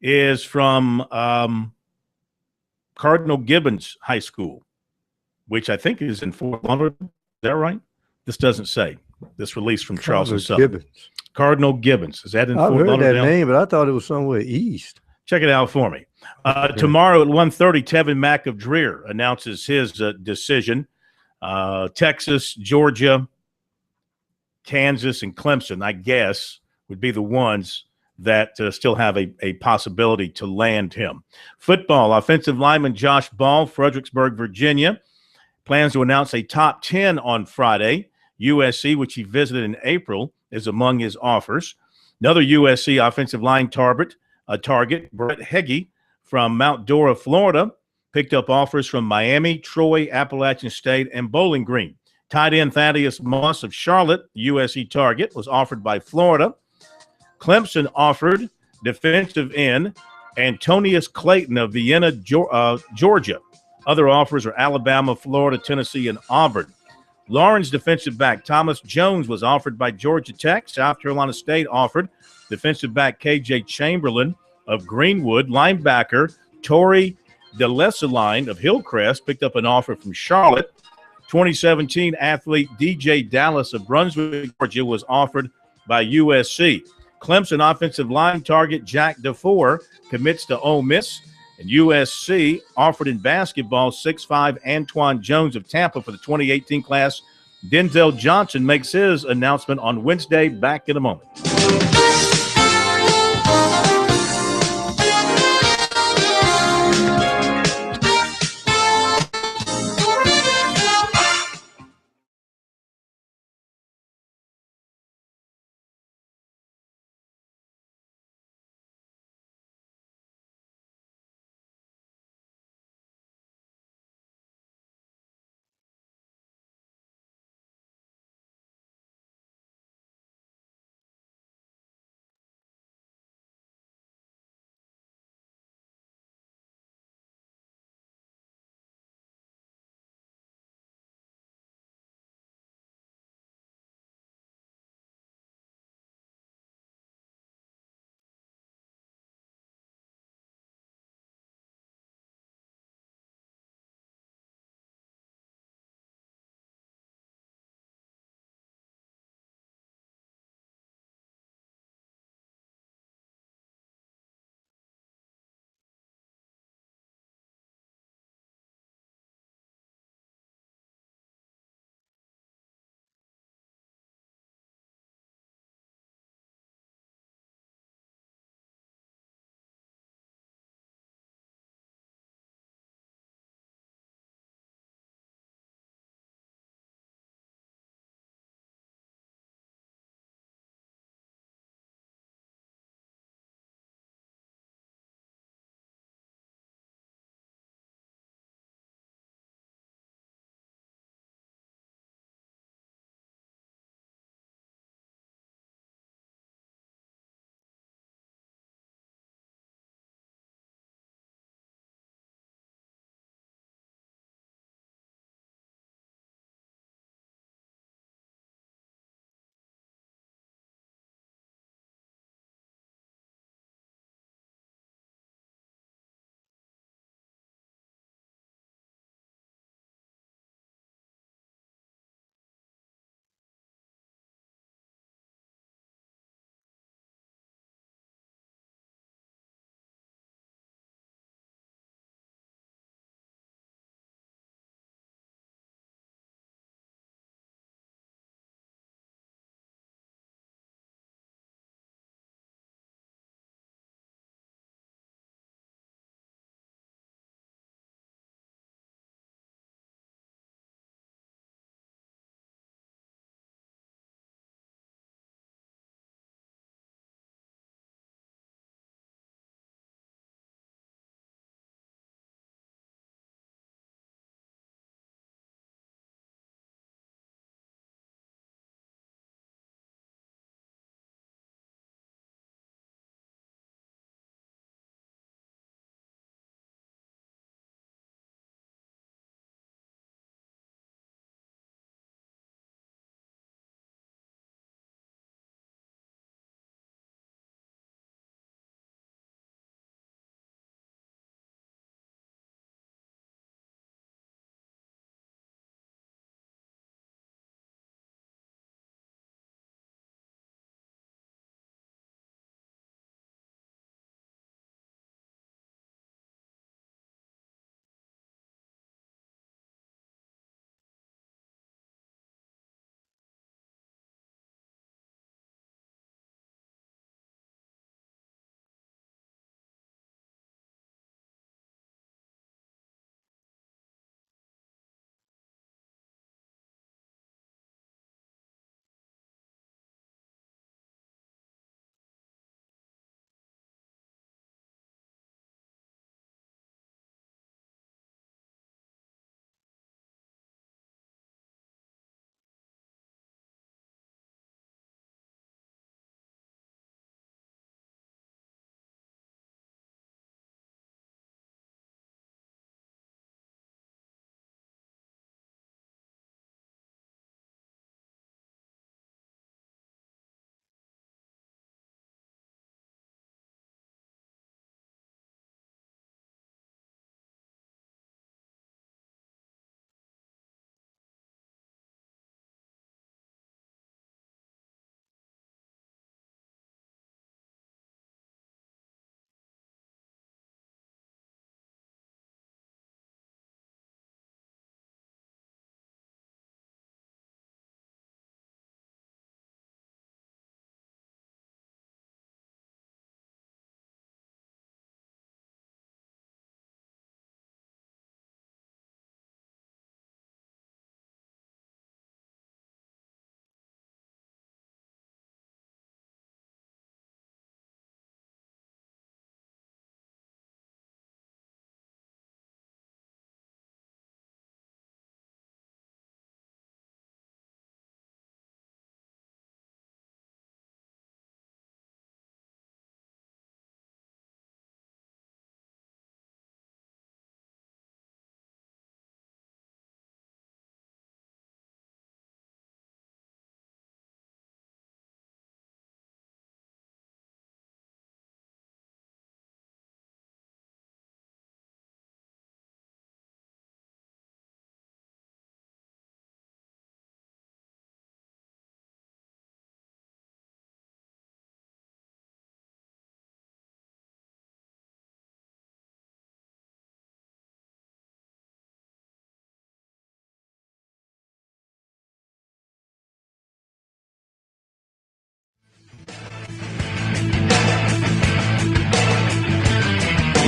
is from Cardinal Gibbons High School, which I think is in Fort Lauderdale. Is that right? This doesn't say. This release from Charleston Southern. Cardinal Gibbons. Is that in Fort Lauderdale?
I've heard that name, but I thought it was somewhere east.
Check it out for me. Tomorrow at 1:30, Tevin McAdreer announces his decision. Texas, Georgia, Kansas, and Clemson, I guess, would be the ones that still have a possibility to land him. Football, offensive lineman Josh Ball, Fredericksburg, Virginia, plans to announce a top 10 on Friday. USC, which he visited in April, is among his offers. Another USC offensive line target, Brett Heggie from Mount Dora, Florida, picked up offers from Miami, Troy, Appalachian State, and Bowling Green. Tight end Thaddeus Moss of Charlotte, USC target, was offered by Florida. Clemson offered defensive end Antonius Clayton of Vienna, Georgia. Other offers are Alabama, Florida, Tennessee, and Auburn. Lawrence defensive back Thomas Jones was offered by Georgia Tech. South Carolina State offered defensive back KJ Chamberlain of Greenwood. Linebacker Torrey DeLesseline of Hillcrest picked up an offer from Charlotte. 2017 athlete DJ Dallas of Brunswick, Georgia was offered by USC. Clemson offensive line target Jack DeFore commits to Ole Miss. And USC offered in basketball 6'5" Antoine Jones of Tampa for the 2018 class. Denzel Johnson makes his announcement on Wednesday. Back in a moment.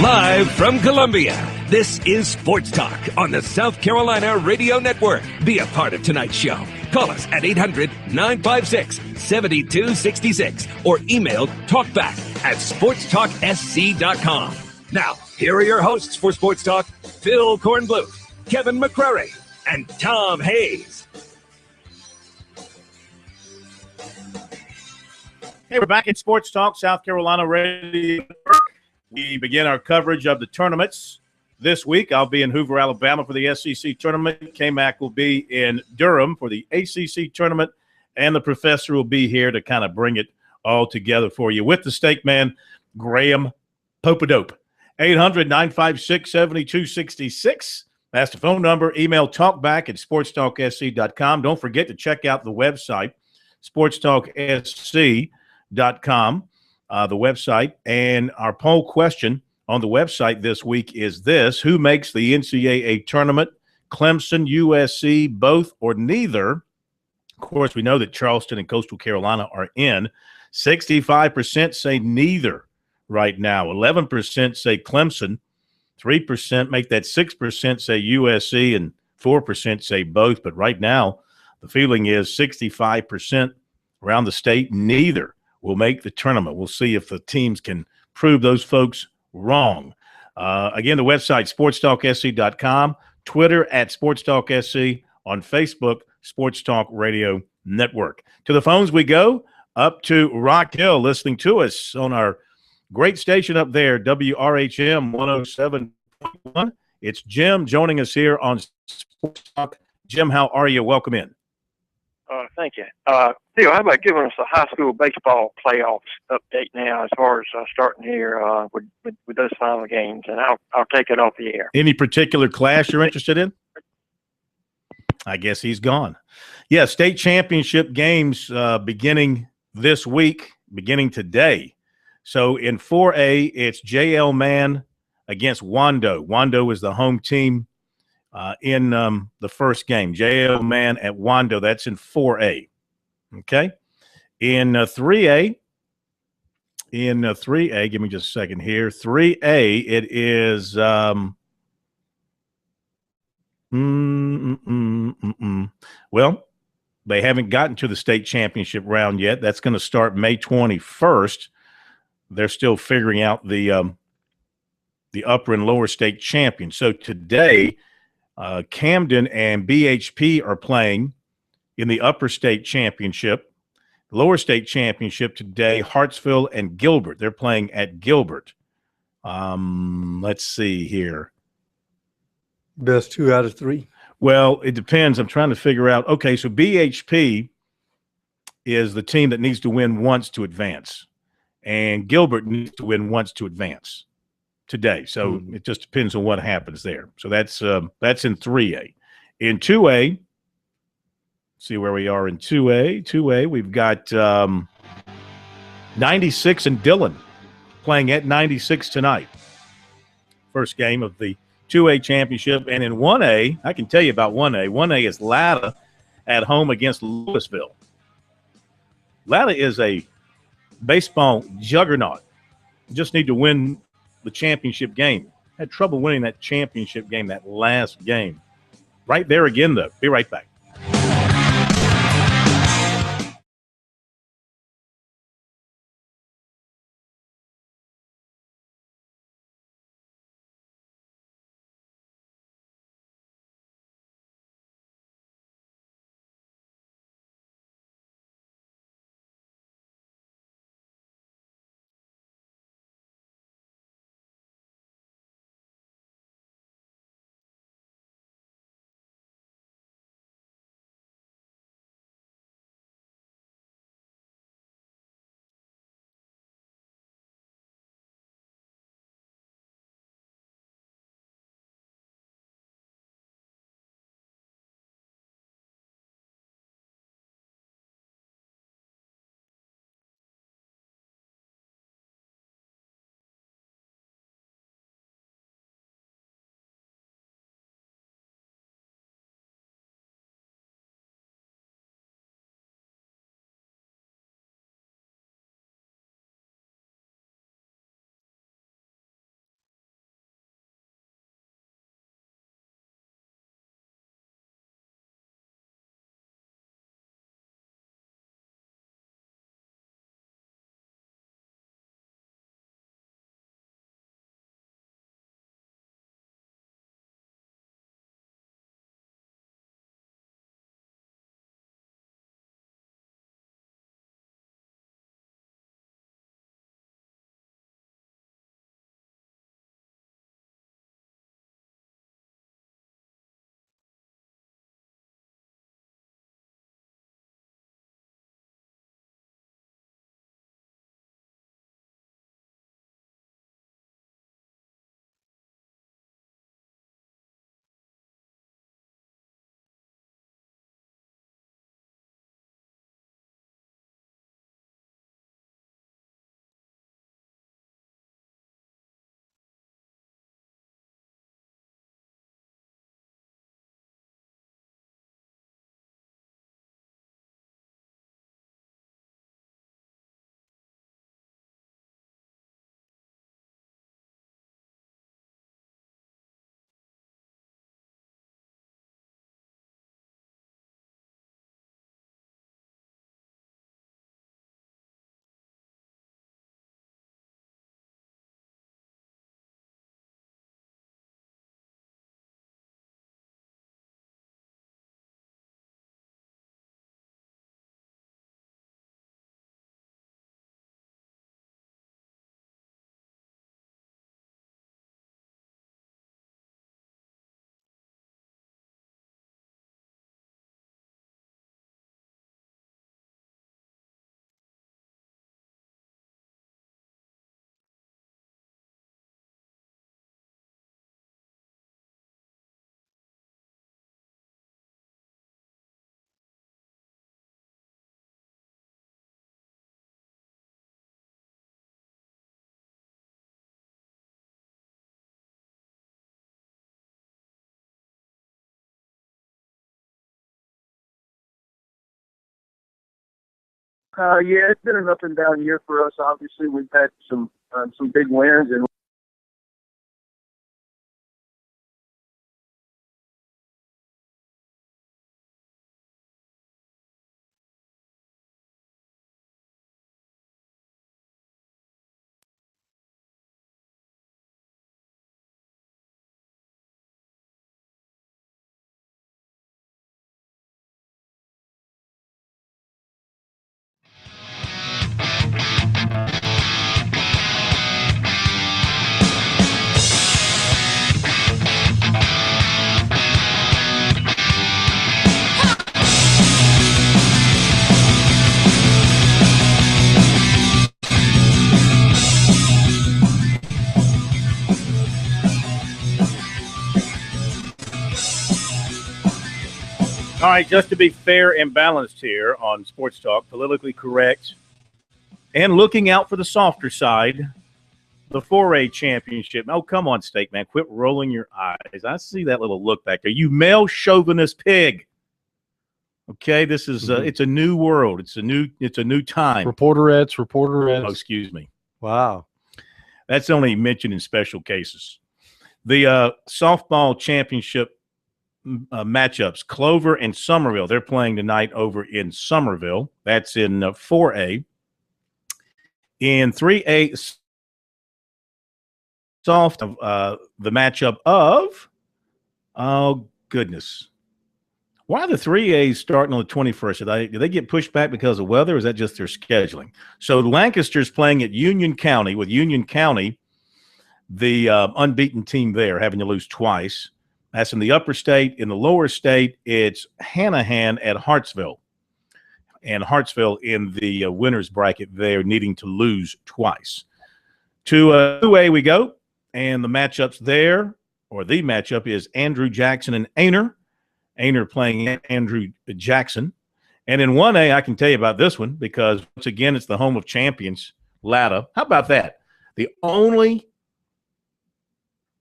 Live from Columbia, this is Sports Talk on the South Carolina Radio Network. Be a part of tonight's show. Call us at 800-956-7266 or email talkback@sportstalksc.com. Now, here are your hosts for Sports Talk, Phil Kornbluth, Kevin McCrary, and Tom Hayes.
Hey, we're back at Sports Talk, South Carolina Radio Network. We begin our coverage of the tournaments this week. I'll be in Hoover, Alabama for the SEC tournament. K-Mac will be in Durham for the ACC tournament, and the professor will be here to kind of bring it all together for you with the steak man, Graham Popadope. 800-956-7266. That's the phone number. Email talkback@sportstalksc.com. Don't forget to check out the website, sportstalksc.com. The website, and our poll question on the website this week is this: who makes the NCAA tournament? Clemson, USC, both or neither? Of course, we know that Charleston and Coastal Carolina are in. 65% say neither right now. 11% say Clemson. 3% make that 6% say USC, and 4% say both. But right now, the feeling is 65% around the state, neither will make the tournament. We'll see if the teams can prove those folks wrong. Again, the website, sportstalksc.com, Twitter @sportstalksc, on Facebook, Sports Talk Radio Network. To the phones we go, up to Rock Hill, listening to us on our great station up there, WRHM 107.1. It's Jim joining us here on Sports Talk. Jim, how are you? Welcome in.
Thank you. Theo, how about giving us a high school baseball playoffs update now as far as starting here with those final games, and I'll take it off the air.
Any particular class you're interested in? I guess he's gone. Yeah, state championship games beginning this week, beginning today. So in 4A, it's JL Man against Wando. Wando is the home team in the first game. JL Man at Wando, that's in 4A. Okay. In 3A, give me just a second here. 3A, it is well, they haven't gotten to the state championship round yet. That's going to start May 21st. They're still figuring out the upper and lower state champions. So today, Camden and BHP are playing in the upper state championship. Lower state championship today, Hartsville and Gilbert. They're playing at Gilbert. Let's see here.
Best 2 out of 3.
Well, it depends. I'm trying to figure out. Okay, so BHP is the team that needs to win once to advance, and Gilbert needs to win once to advance today. So it just depends on what happens there. So that's in 3A. In 2A, see where we are in 2A. 2A, we've got 96 and Dillon playing at 96 tonight. First game of the 2A championship. And in 1A, I can tell you about 1A. 1A is Latta at home against Louisville. Latta is a baseball juggernaut. Just need to win the championship game. Had trouble winning that championship game, that last game. Right there again, though. Be right back.
Yeah, it's been an up and down year for us. Obviously, we've had some big wins, and
All right, just to be fair and balanced here on Sports Talk, politically correct, and looking out for the softer side, the 4A championship. Oh, come on, Steak Man. Quit rolling your eyes. I see that little look back there. You male chauvinist pig. Okay, this is it's a new world. It's a new time.
Reporterettes.
Oh, excuse me.
Wow.
That's only mentioned in special cases. The softball championship matchups, Clover and Somerville. They're playing tonight over in Somerville. That's in 4A. In 3A, the matchup of, oh, goodness. Why are the 3As starting on the 21st? Do they get pushed back because of weather, or is that just their scheduling? So Lancaster's playing at Union County, with Union County, the unbeaten team there, having to lose twice. That's in the upper state. In the lower state, it's Hanahan at Hartsville. And Hartsville in the winner's bracket there, needing to lose twice. To 2A we go, and the matchups there, or the matchup is Andrew Jackson and Aner. Aner playing Andrew Jackson. And in 1A, I can tell you about this one because, once again, it's the home of champions, Latta. How about that? The only,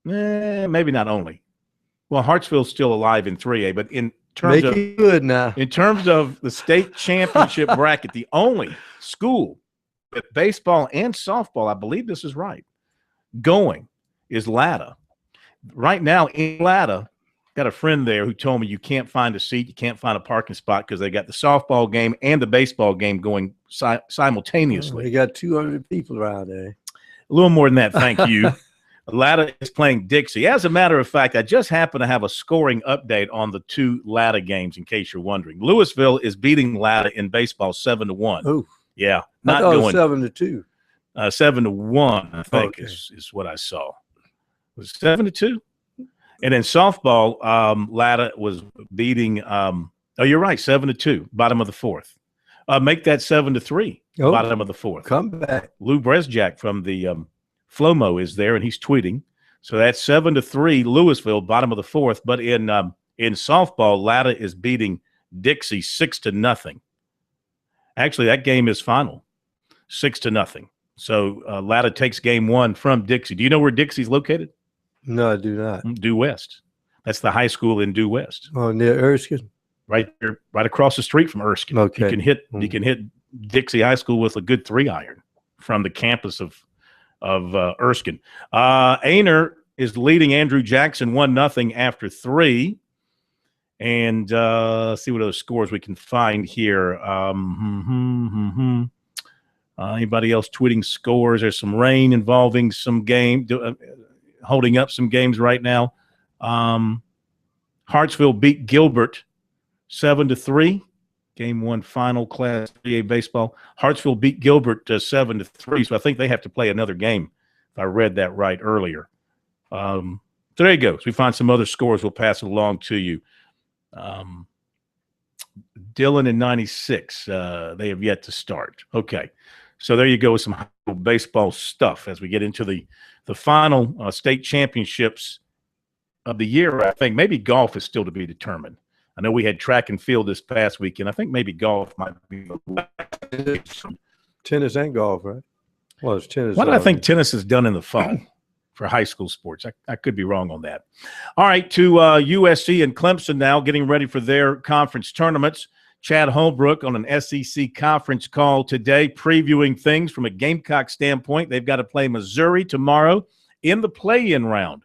maybe not only. Well, Hartsville's still alive in 3A, but in terms
Make it good now.
In terms of the state championship bracket, the only school with baseball and softball, I believe this is right, going is Latta. Right now in Latta, got a friend there who told me you can't find a seat, you can't find a parking spot because they got the softball game and the baseball game going simultaneously.
They got 200 people around there.
A little more than that, thank you. Latta is playing Dixie. As a matter of fact, I just happen to have a scoring update on the two Latta games, in case you're wondering. Louisville is beating Latta in baseball 7-1.
Oh,
yeah,
not going 7-2.
7-1, I think,
okay.
is what I saw. Was it 7-2? And then softball, Latta was beating. Oh, you're right, 7-2, bottom of the fourth. Make that 7-3, bottom of the fourth.
Come back.
Lou Bresjak from the Flomo is there, and he's tweeting. So that's 7-3, Louisville, bottom of the fourth. But in softball, Latta is beating Dixie 6-0. Actually, that game is final, 6-0. So Latta takes game one from Dixie. Do you know where Dixie's located?
No, I do not.
Due West. That's the high school in Due West.
Oh, near Erskine.
Right there, right across the street from Erskine.
Okay.
You can hit Dixie High School with a good 3-iron from the campus of Erskine. Aner is leading Andrew Jackson 1-0 after 3. And see what other scores we can find here. Anybody else tweeting scores? There's some rain involving some game, holding up some games right now. Hartsville beat Gilbert 7-3. Game one final Class 3A baseball. Hartsville beat Gilbert 7-3, so I think they have to play another game, if I read that right earlier. So there you go. So we find some other scores, we'll pass it along to you. Dillon in 96, they have yet to start. Okay, so there you go with some high school baseball stuff as we get into the final state championships of the year. I think maybe golf is still to be determined. I know we had track and field this past weekend. I think maybe golf might be
tennis and golf, right? Well, it's tennis.
What do I think tennis is done in the fall for high school sports? I could be wrong on that. All right, to USC and Clemson now getting ready for their conference tournaments. Chad Holbrook on an SEC conference call today, previewing things from a Gamecock standpoint. They've got to play Missouri tomorrow in the play-in round.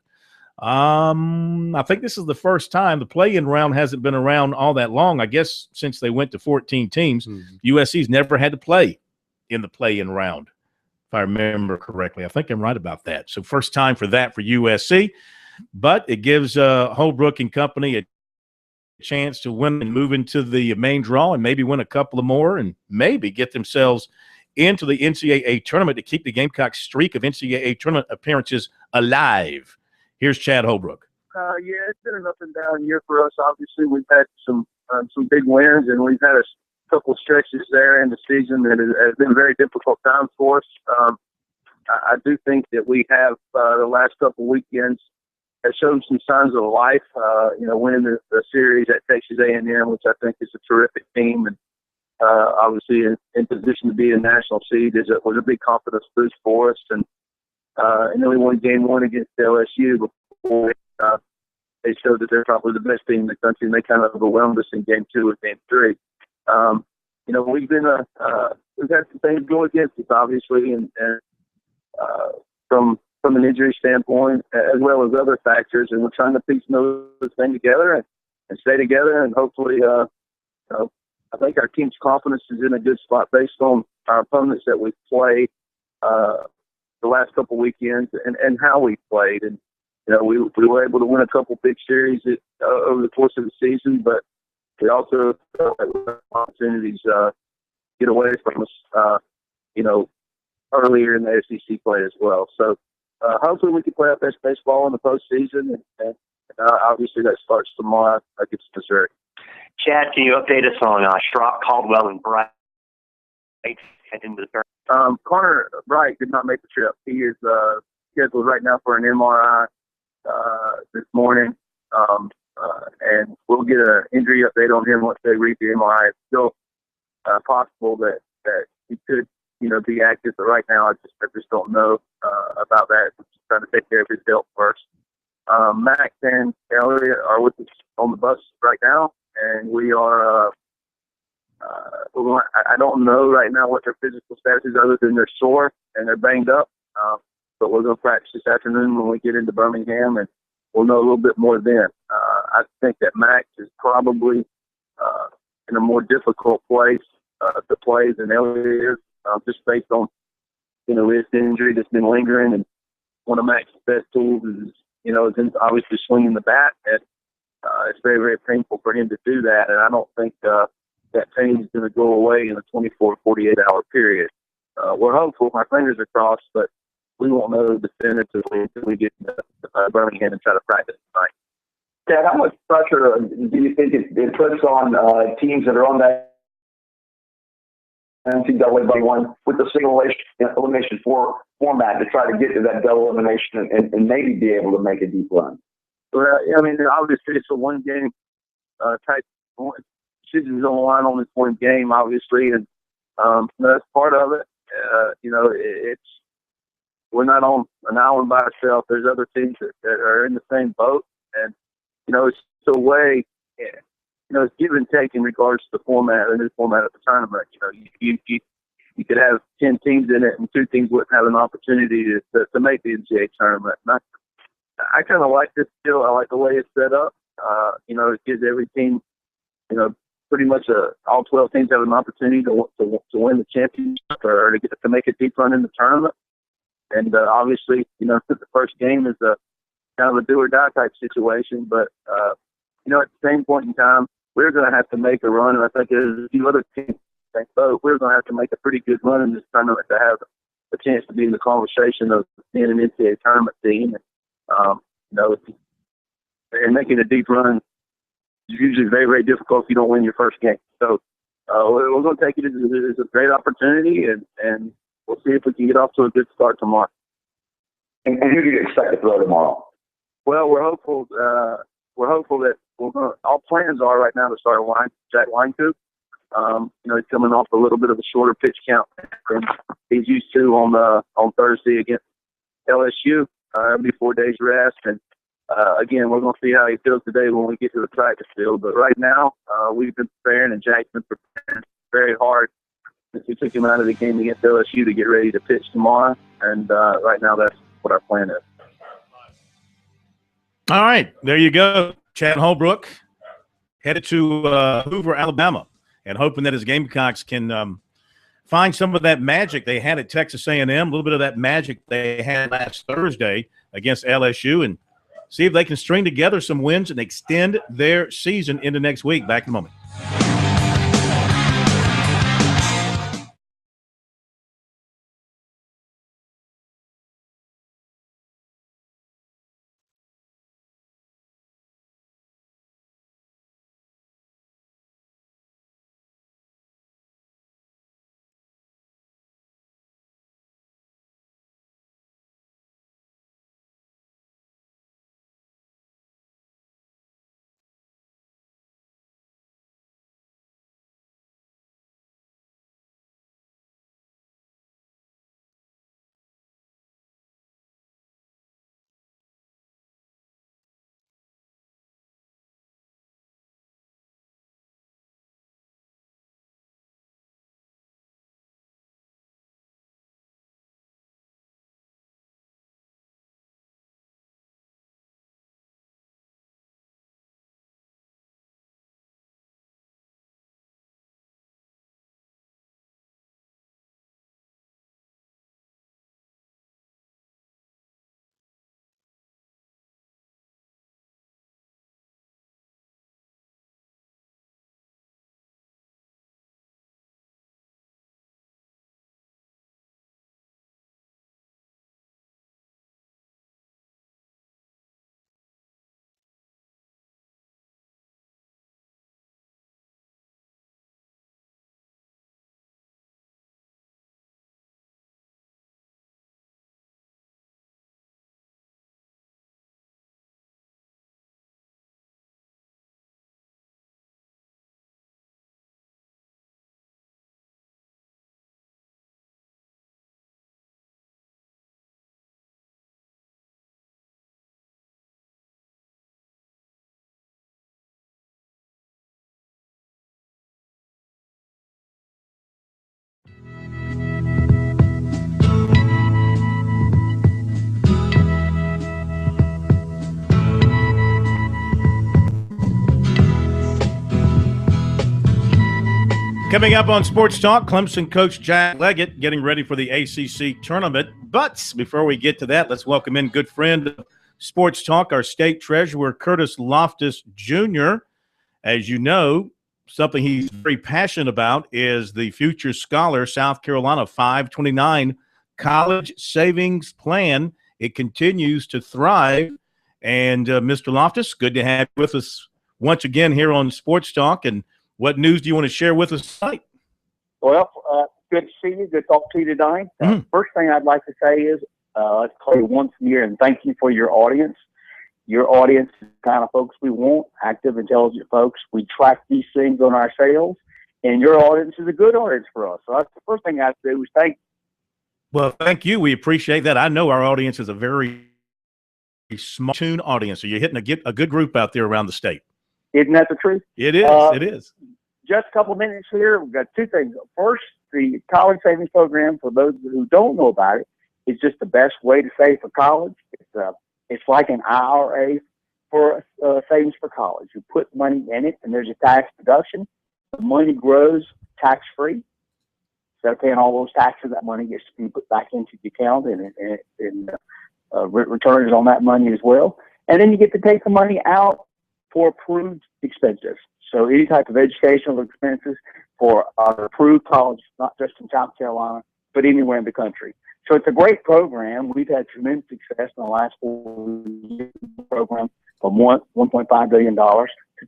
I think this is the first time. The play-in round hasn't been around all that long. I guess since they went to 14 teams, USC's never had to play in the play-in round, if I remember correctly. I think I'm right about that. So first time for that for USC, but it gives Holbrook and company a chance to win and move into the main draw and maybe win a couple of more and maybe get themselves into the NCAA tournament to keep the Gamecock streak of NCAA tournament appearances alive. Here's Chad Holbrook.
Yeah, it's been an up and down year for us. Obviously, we've had some big wins, and we've had a couple of stretches there in the season that has been very difficult times for us. I do think that we have the last couple of weekends has shown some signs of life. Winning the series at Texas A&M, which I think is a terrific team, and obviously in position to be a national seed was a big confidence boost for us. And then we won game one against LSU before they showed that they're probably the best team in the country, and they kind of overwhelmed us in game two and game three. We've had some things go against us, obviously, and from an injury standpoint, as well as other factors, and we're trying to piece those things together and stay together, and hopefully, I think our team's confidence is in a good spot based on our opponents that we've played the last couple weekends and how we played. And we were able to win a couple big series over the course of the season, but we also felt that we had opportunities get away from us, earlier in the SEC play as well. So hopefully we can play our best baseball in the postseason, and obviously that starts tomorrow against Missouri.
Chad, can you update us on Schrock, Caldwell, and Bright heading to the tournament?
Connor Bright did not make the trip. He is scheduled right now for an MRI this morning, and we'll get an injury update on him once they read the MRI. It's still possible that he could, be active, but right now I just don't know about that. We're just trying to take care of his health first. Max and Elliot are with us on the bus right now, and we are. I don't know right now what their physical status is, other than they're sore and they're banged up. But we're going to practice this afternoon when we get into Birmingham, and we'll know a little bit more then. I think that Max is probably in a more difficult place to play than Elliot is, just based on his injury that's been lingering. And one of Max's best tools is obviously swinging the bat, and it's very, very painful for him to do that. And I don't think that pain is going to go away in a 24, 48-hour period. We're hopeful. My fingers are crossed, but we won't know definitively until we get to Birmingham and try to practice tonight.
Dad, how much pressure do you think it puts on teams that are on that NCAA one with the single elimination format to try to get to that double elimination and maybe be able to make a deep run?
Well, obviously it's a one-game type decisions on the line on this one game, obviously, and that's part of it. We're not on an island by ourselves. There's other teams that are in the same boat, and it's a way. It's give and take in regards to the format, the new format of the tournament. You could have 10 teams in it, and 2 teams wouldn't have an opportunity to make the NCAA tournament. And I kind of like this deal. I like the way it's set up. It gives every team, pretty much all 12 teams have an opportunity to win the championship or to make a deep run in the tournament. And obviously, the first game is a kind of a do or die type situation. But at the same point in time, we're going to have to make a run, and I think there's a few other teams in the same boat. We're going to have to make a pretty good run in this tournament to have a chance to be in the conversation of being an NCAA tournament team. And making a deep run is usually very, very difficult if you don't win your first game. So we're going to take it as a great opportunity, and we'll see if we can get off to a good start tomorrow.
And who do you expect to throw tomorrow?
Well, we're hopeful that all plans are right now to start Jack Weinkoop. He's coming off a little bit of a shorter pitch count than he's used to on Thursday against LSU. It'll be 4 days rest, and again, we're going to see how he feels today when we get to the practice field. But right now, we've been preparing, and Jack's been preparing very hard since we took him out of the game against LSU to get ready to pitch tomorrow. And right now, that's what our plan is.
All right, there you go. Chad Holbrook headed to Hoover, Alabama, and hoping that his Gamecocks can find some of that magic they had at Texas A&M, a little bit of that magic they had last Thursday against LSU, and see if they can string together some wins and extend their season into next week. Back in a moment. Coming up on Sports Talk, Clemson coach Jack Leggett getting ready for the ACC tournament. But before we get to that, let's welcome in good friend of Sports Talk, our state treasurer, Curtis Loftus Jr. As you know, something he's very passionate about is the Future Scholar South Carolina 529 college savings plan. It continues to thrive. And Mr. Loftus, good to have you with us once again here on Sports Talk. And what news do you want to share with us tonight?
Well, good to see you. Good to talk to you today. First thing I'd like to say is let's call you once a year and thank you for your audience. Your audience is the kind of folks we want, active, intelligent folks. We track these things on our sales, and your audience is a good audience for us. So that's the first thing I have to do is thank you.
Well, thank you. We appreciate that. I know our audience is a very small tune audience, so you're hitting a good group out there around the state.
Isn't that the truth?
It is. It is.
Just a couple of minutes here. We've got two things. First, the college savings program, for those who don't know about it, is just the best way to save for college. It's like an IRA for savings for college. You put money in it, and there's a tax deduction. The money grows tax-free. Instead of paying all those taxes, that money gets to be put back into the account and returns on that money as well. And then you get to take the money out for approved expenses. So any type of educational expenses for our approved college, not just in South Carolina, but anywhere in the country. So it's a great program. We've had tremendous success in the last 4 years. Program from $1.5 billion to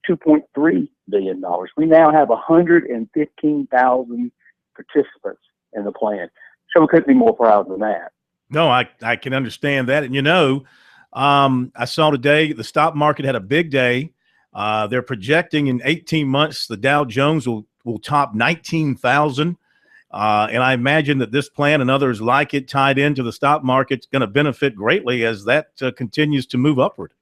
$2.3 billion. We now have 115,000 participants in the plan. So we couldn't be more proud than that.
No, I can understand that. And, you know, I saw today the stock market had a big day. They're projecting in 18 months the Dow Jones will top 19,000. And I imagine that this plan and others like it tied into the stock market is going to benefit greatly as that continues to move upward.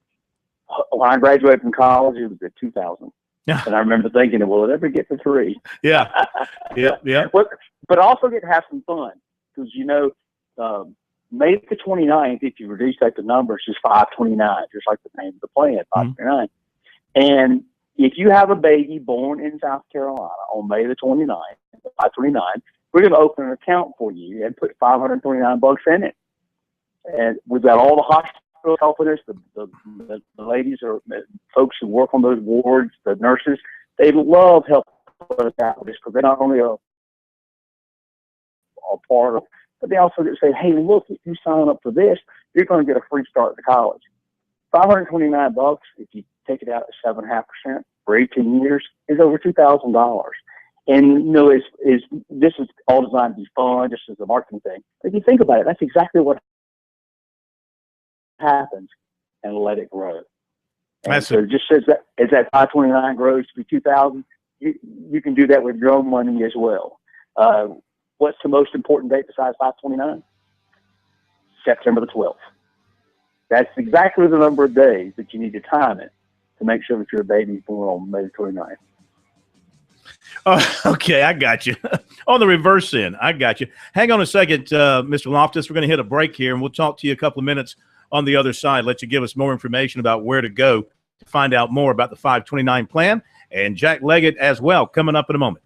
when I graduated from college, it was at 2000.
Yeah.
And I remember thinking, will it ever get to 3?
Yeah. Yeah.
But also get to have some fun because, May the 29th, if you reduce that to numbers, is 529, just like the name of the plan, 529. And if you have a baby born in South Carolina on May the 29th, 529, we're going to open an account for you and put $529 in it. And we've got all the hospitals helping us, the ladies or folks who work on those wards, the nurses. They love helping us out with this because they not only are part of, but they also say, hey, look, if you sign up for this, you're going to get a free start to college. $529, if you take it out at 7.5% for 18 years, is over $2,000. And this is all designed to be fun, just as a marketing thing. If you think about it, that's exactly what happens, and let it grow. And so just as that 529 grows to be 2,000, you can do that with your own money as well. What's the most important date besides 529? September the 12th. That's exactly the number of days that you need to time it to make sure that your baby's born on May the 29th.
Okay, I got you. On the reverse end, I got you. Hang on a second, Mr. Loftus. We're going to hit a break here, and we'll talk to you a couple of minutes on the other side, let you give us more information about where to go to find out more about the 529 plan, and Jack Leggett as well, coming up in a moment.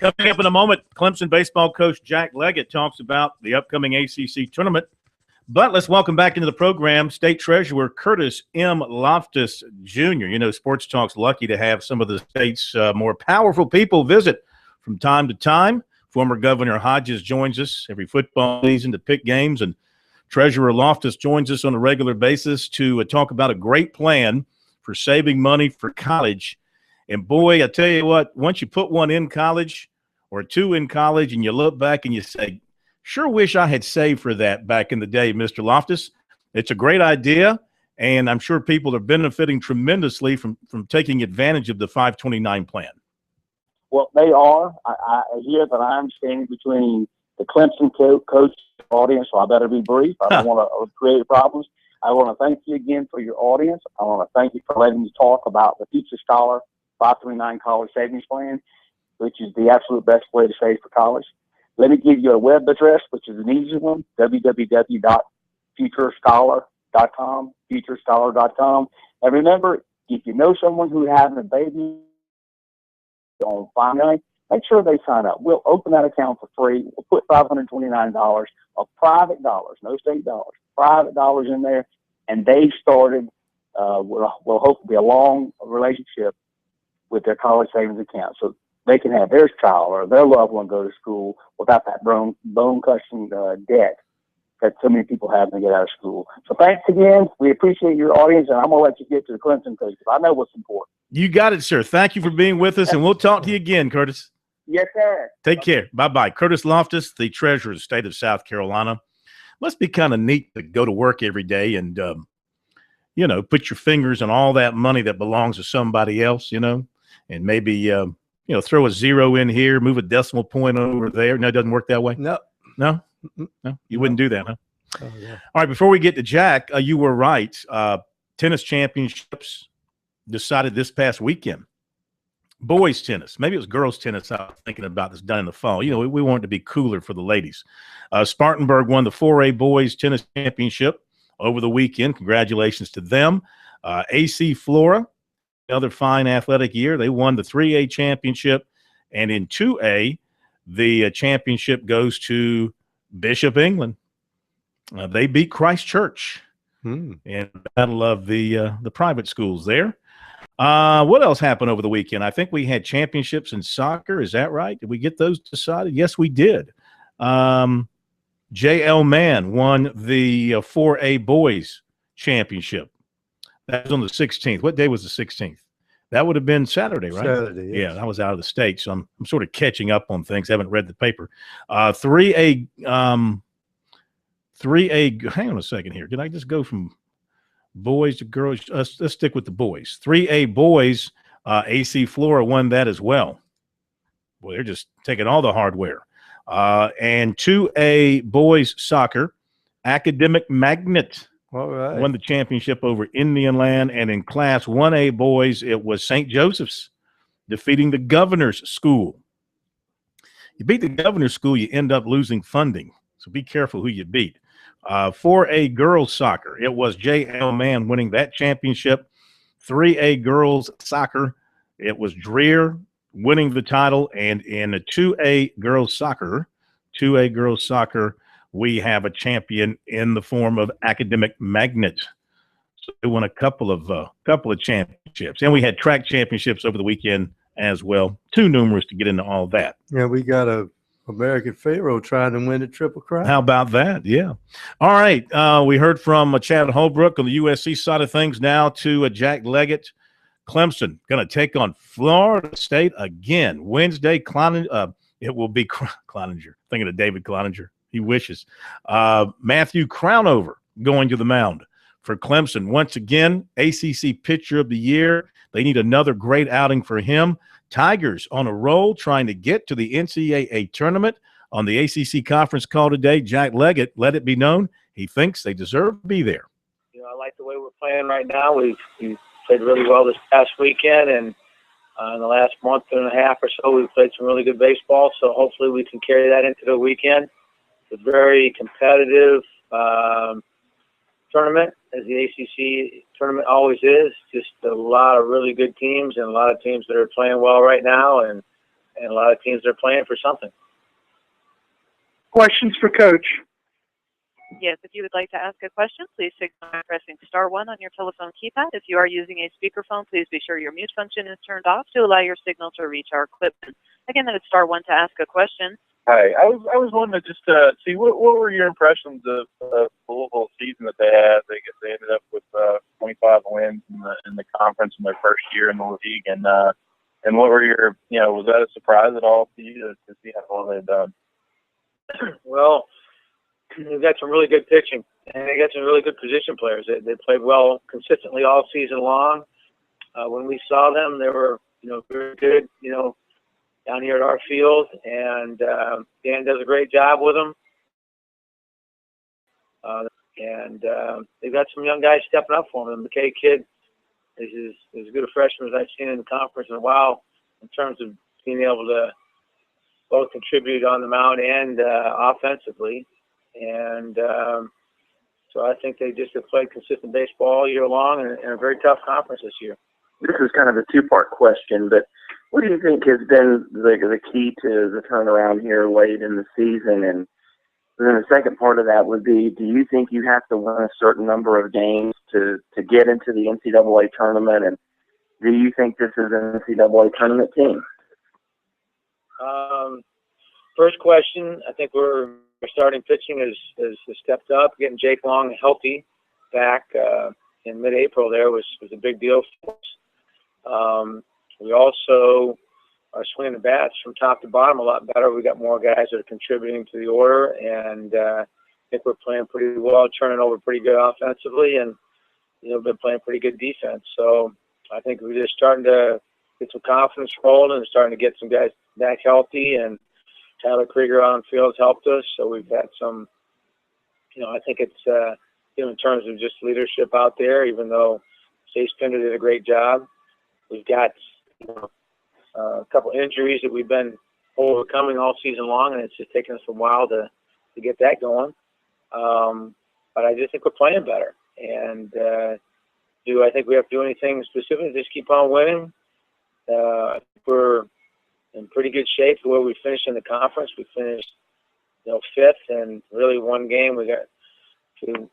Coming up in a moment, Clemson baseball coach Jack Leggett talks about the upcoming ACC tournament. But let's welcome back into the program State Treasurer Curtis M. Loftus Jr. You know, Sports Talk's lucky to have some of the state's more powerful people visit from time to time. Former Governor Hodges joins us every football season to pick games, and Treasurer Loftus joins us on a regular basis to talk about a great plan for saving money for college. And boy, I tell you what, once you put one in college or two in college and you look back and you say, sure wish I had saved for that back in the day, Mr. Loftus. It's a great idea, and I'm sure people are benefiting tremendously from taking advantage of the 529 plan.
Well, they are. I hear that I'm standing between the Clemson coach audience, so I better be brief. I don't want to create problems. I want to thank you again for your audience. I want to thank you for letting me talk about the Future Scholar 539 College Savings Plan, which is the absolute best way to save for college. Let me give you a web address, which is an easy one, www.futurescholar.com, futurescholar.com. And remember, if you know someone who's having a baby on 529, make sure they sign up. We'll open that account for free. We'll put $529 of private dollars, no state dollars, private dollars in there. And they started, will hopefully be a long relationship with their college savings account. So they can have their child or their loved one go to school without that bone-crushing debt that so many people have to get out of school. So thanks again. We appreciate your audience, and I'm going to let you get to the Clemson coach because I know what's important.
You got it, sir. Thank you for being with us, and we'll talk to you again, Curtis.
Yes, sir.
Take care. Bye-bye. Curtis Loftus, the treasurer of the state of South Carolina. Must be kind of neat to go to work every day and, you know, put your fingers on all that money that belongs to somebody else, you know, and maybe, you know, throw a zero in here, move a decimal point over there. No, it doesn't work that way?
No.
No? No? You wouldn't do that, huh?
Oh, yeah.
All right, before we get to Jack, you were right. Tennis championships decided this past weekend. Boys tennis, maybe it was girls tennis. I was thinking about this done in the fall. You know, we want it to be cooler for the ladies. Spartanburg won the 4A boys tennis championship over the weekend. Congratulations to them. AC Flora, another fine athletic year. They won the 3A championship. And in 2A, the championship goes to Bishop England. They beat Christ Church in the battle of the private schools there. What else happened over the weekend? I think we had championships in soccer. Is that right? Did we get those decided? Yes, we did. J.L. Mann won the 4A boys championship. That was on the 16th. What day was the 16th? That would have been Saturday, right?
Saturday, yes.
Yeah, I was out of the state, so I'm sort of catching up on things. I haven't read the paper. 3A, hang on a second here. Did I just go from boys to girls? Let's stick with the boys. 3A boys, AC Flora won that as well. Boy, they're just taking all the hardware. And 2A boys soccer, Academic Magnet won the championship over Indian Land. And in Class 1A boys, it was St. Joseph's defeating the Governor's School. You beat the Governor's School, you end up losing funding. So be careful who you beat. 4A girls soccer, it was J.L. Mann winning that championship. 3A girls soccer, it was Dreer winning the title. And in the 2A girls soccer, we have a champion in the form of Academic Magnet. So they won a couple of championships. And we had track championships over the weekend as well. Too numerous to get into all that.
Yeah, we got a American Pharaoh trying to win the Triple Crown.
How about that? Yeah. All right. We heard from Chad Holbrook on the USC side of things. Now to Jack Leggett. Clemson going to take on Florida State again Wednesday. It will be Cloninger. Thinking of David Cloninger. He wishes. Matthew Crownover going to the mound for Clemson. Once again, ACC Pitcher of the Year. They need another great outing for him. Tigers on a roll trying to get to the NCAA tournament. On the ACC conference call today, Jack Leggett let it be known he thinks they deserve to be there.
You know, I like the way we're playing right now. We've played really well this past weekend, and in the last month and a half or so, we've played some really good baseball. So hopefully we can carry that into the weekend. It's a very competitive tournament, as the ACC tournament always is. Just a lot of really good teams and a lot of teams that are playing well right now. And and a lot of teams are playing for something.
Questions for Coach?
Yes, if you would like to ask a question, please signal by pressing *1 on your telephone keypad. If you are using a speakerphone, please be sure your mute function is turned off to allow your signal to reach our equipment. Again, that is *1 to ask a question.
Hi, I was wanting to just see what were your impressions of the Louisville season that they had. They ended up with 25 wins in the conference in their first year in the league, and what were your was that a surprise at all to you to see how well they've done?
Well, they've got some really good pitching, and they got some really good position players. They played well consistently all season long. When we saw them, they were very good. Down here at our field, and Dan does a great job with them. And they've got some young guys stepping up for them. The McKay kid is as good a freshman as I've seen in the conference in a while in terms of being able to both contribute on the mound and offensively. And so I think they just have played consistent baseball all year long in a very tough conference this year.
This is kind of a two-part question, but what do you think has been the key to the turnaround here late in the season? And then the second part of that would be, do you think you have to win a certain number of games to get into the NCAA tournament? And do you think this is an NCAA tournament team?
First question, I think we're starting pitching has stepped up. Getting Jake Long healthy back in mid-April there was a big deal for us. We also are swinging the bats from top to bottom a lot better. We got more guys that are contributing to the order, and I think we're playing pretty well, turning over pretty good offensively, and been playing pretty good defense. So I think we're just starting to get some confidence rolling and starting to get some guys back healthy. And Tyler Krieger on the field has helped us. So we've had some, I think it's in terms of just leadership out there. Even though Chase Pinder did a great job, we've got a couple injuries that we've been overcoming all season long, and it's just taken us a while to get that going. But I just think we're playing better. And do I think we have to do anything specific? Just keep on winning. We're in pretty good shape the way we finished in the conference. We finished, fifth, and really one game we got to,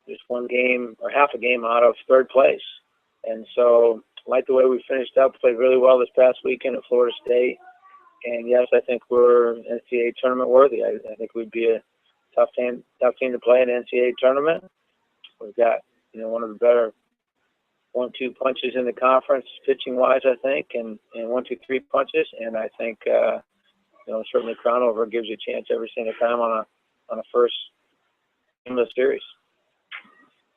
just one game or half a game out of third place. And so I like the way we finished up, played really well this past weekend at Florida State. And, yes, I think we're NCAA tournament worthy. I think we'd be a tough team to play in the NCAA tournament. We've got, one of the better 1-2 punches in the conference pitching-wise, I think, and 1-2-3 punches. And I think, certainly Crownover gives you a chance every single time on a first game of the series.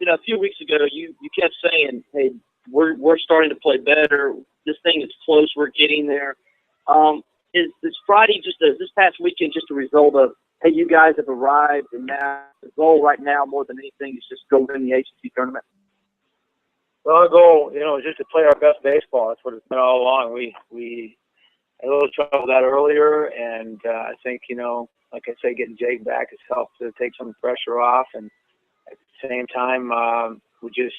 A few weeks ago, you kept saying, hey, we're starting to play better. This thing is close. We're getting there. Is Friday this past weekend just a result of, hey, you guys have arrived, and now the goal right now more than anything is just go win the ACC tournament?
Well, our goal, is just to play our best baseball. That's what it's been all along. We had a little trouble with that earlier, and I think, like I say, getting Jake back has helped to take some pressure off. And at the same time, we just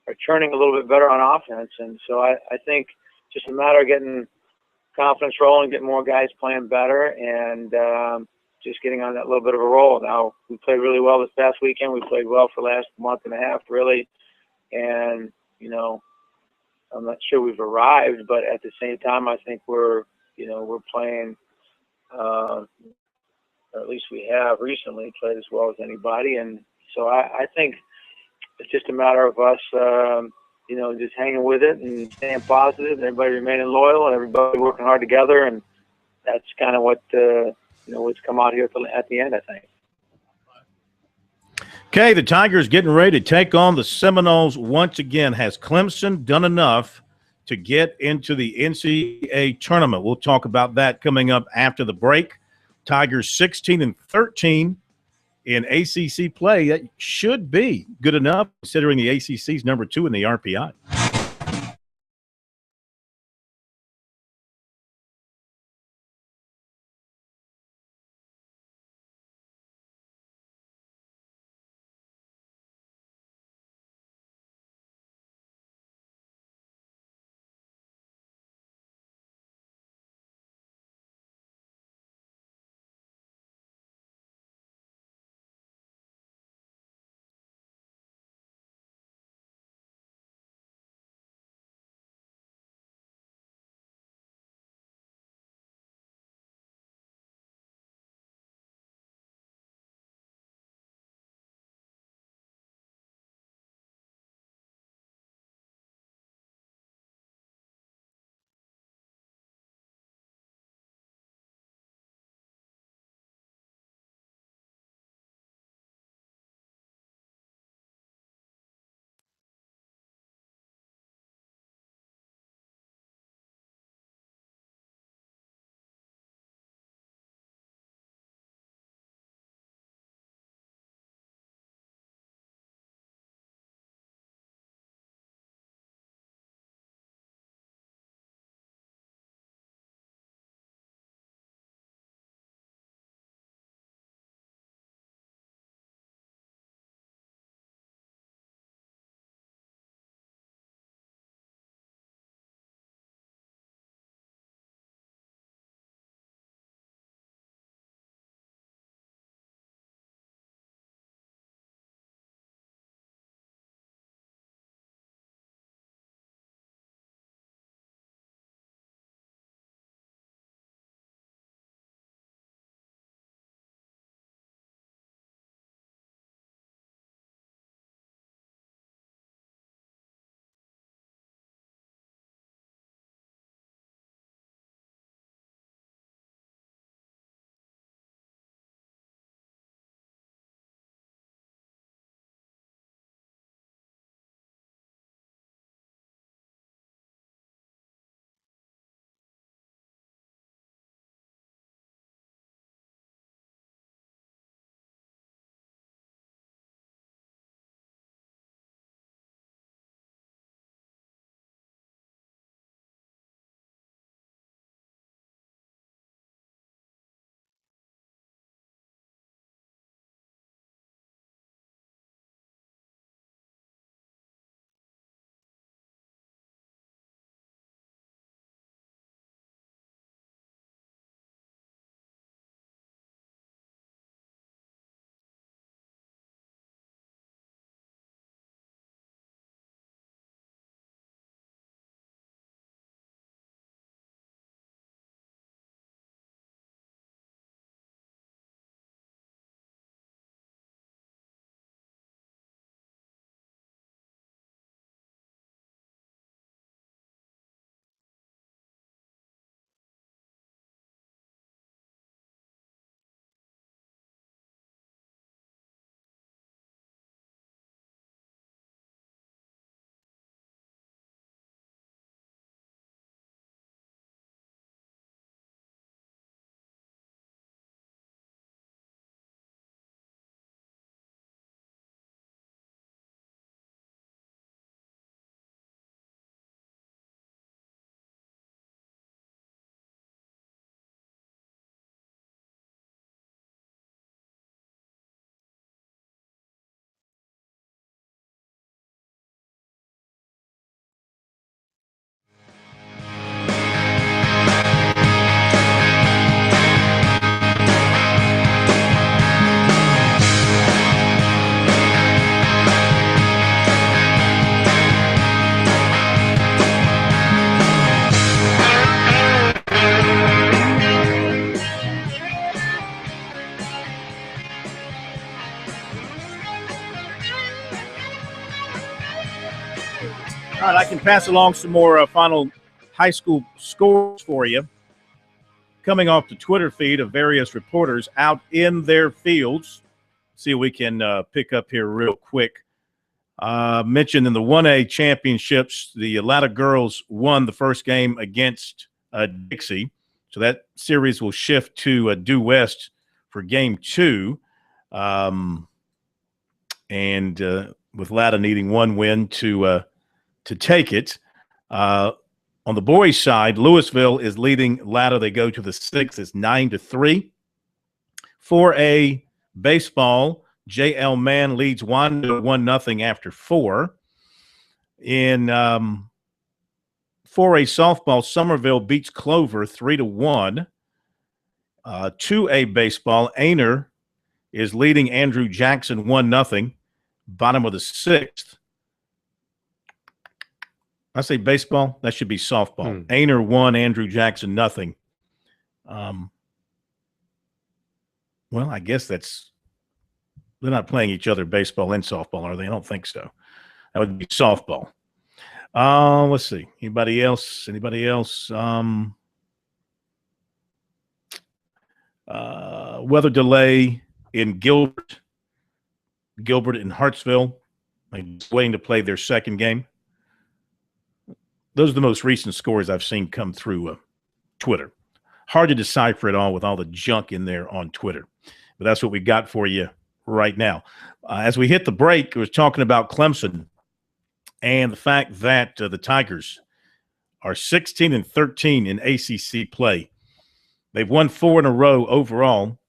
are turning a little bit better on offense. And so I think just a matter of getting confidence rolling, getting more guys playing better, and just getting on that little bit of a roll. Now, we played really well this past weekend. We played well for the last month and a half, really. And, I'm not sure we've arrived, but at the same time, I think we're playing, or at least we have recently played as well as anybody. And so I think it's just a matter of us, just hanging with it and staying positive, and everybody remaining loyal, and everybody working hard together. And that's kind of what, what's come out here at the end, I think.
Okay, the Tigers getting ready to take on the Seminoles once again. Has Clemson done enough to get into the NCAA tournament? We'll talk about that coming up after the break. Tigers 16-13 in ACC play. That should be good enough considering the ACC's number 2 in the RPI. All right, I can pass along some more final high school scores for you. Coming off the Twitter feed of various reporters out in their fields. See if we can pick up here real quick. Mentioned in the 1A championships, the Atlanta girls won the first game against Dixie. So that series will shift to Due West for game 2. And with Latta needing one win to take it. On the boys' side, Louisville is leading Latta. They go to the 6th. It's 9-3. 4A baseball, J.L. Mann leads Wanda 1-0 after 4. In 4A softball, Somerville beats Clover 3-1. 2A baseball, Aner is leading Andrew Jackson 1-0. Bottom of the 6th. I say baseball, that should be softball. Aner 1, Andrew Jackson 0. Well, I guess they're not playing each other baseball and softball, are they? I don't think so. That would be softball. Let's see. Anybody else? Weather delay in Gilbert and Hartsville. They're waiting to play their second game. Those are the most recent scores I've seen come through Twitter. Hard to decipher it all with all the junk in there on Twitter. But that's what we got for you right now. As we hit the break, we were talking about Clemson and the fact that the Tigers are 16-13 in ACC play. They've won 4 in a row overall.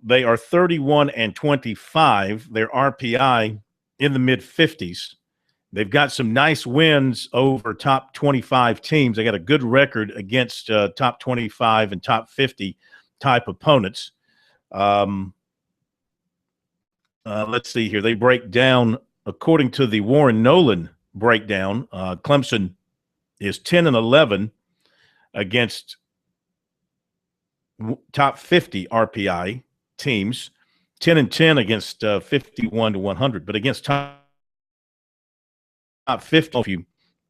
They are 31-25. Their RPI in the mid-50s. They've got some nice wins over top 25 teams. They got a good record against top 25 and top 50 type opponents. Let's see here. They break down, according to the Warren Nolan breakdown, Clemson is 10-11 against top 50 RPI teams, 10-10 against 51-100, but against top 50,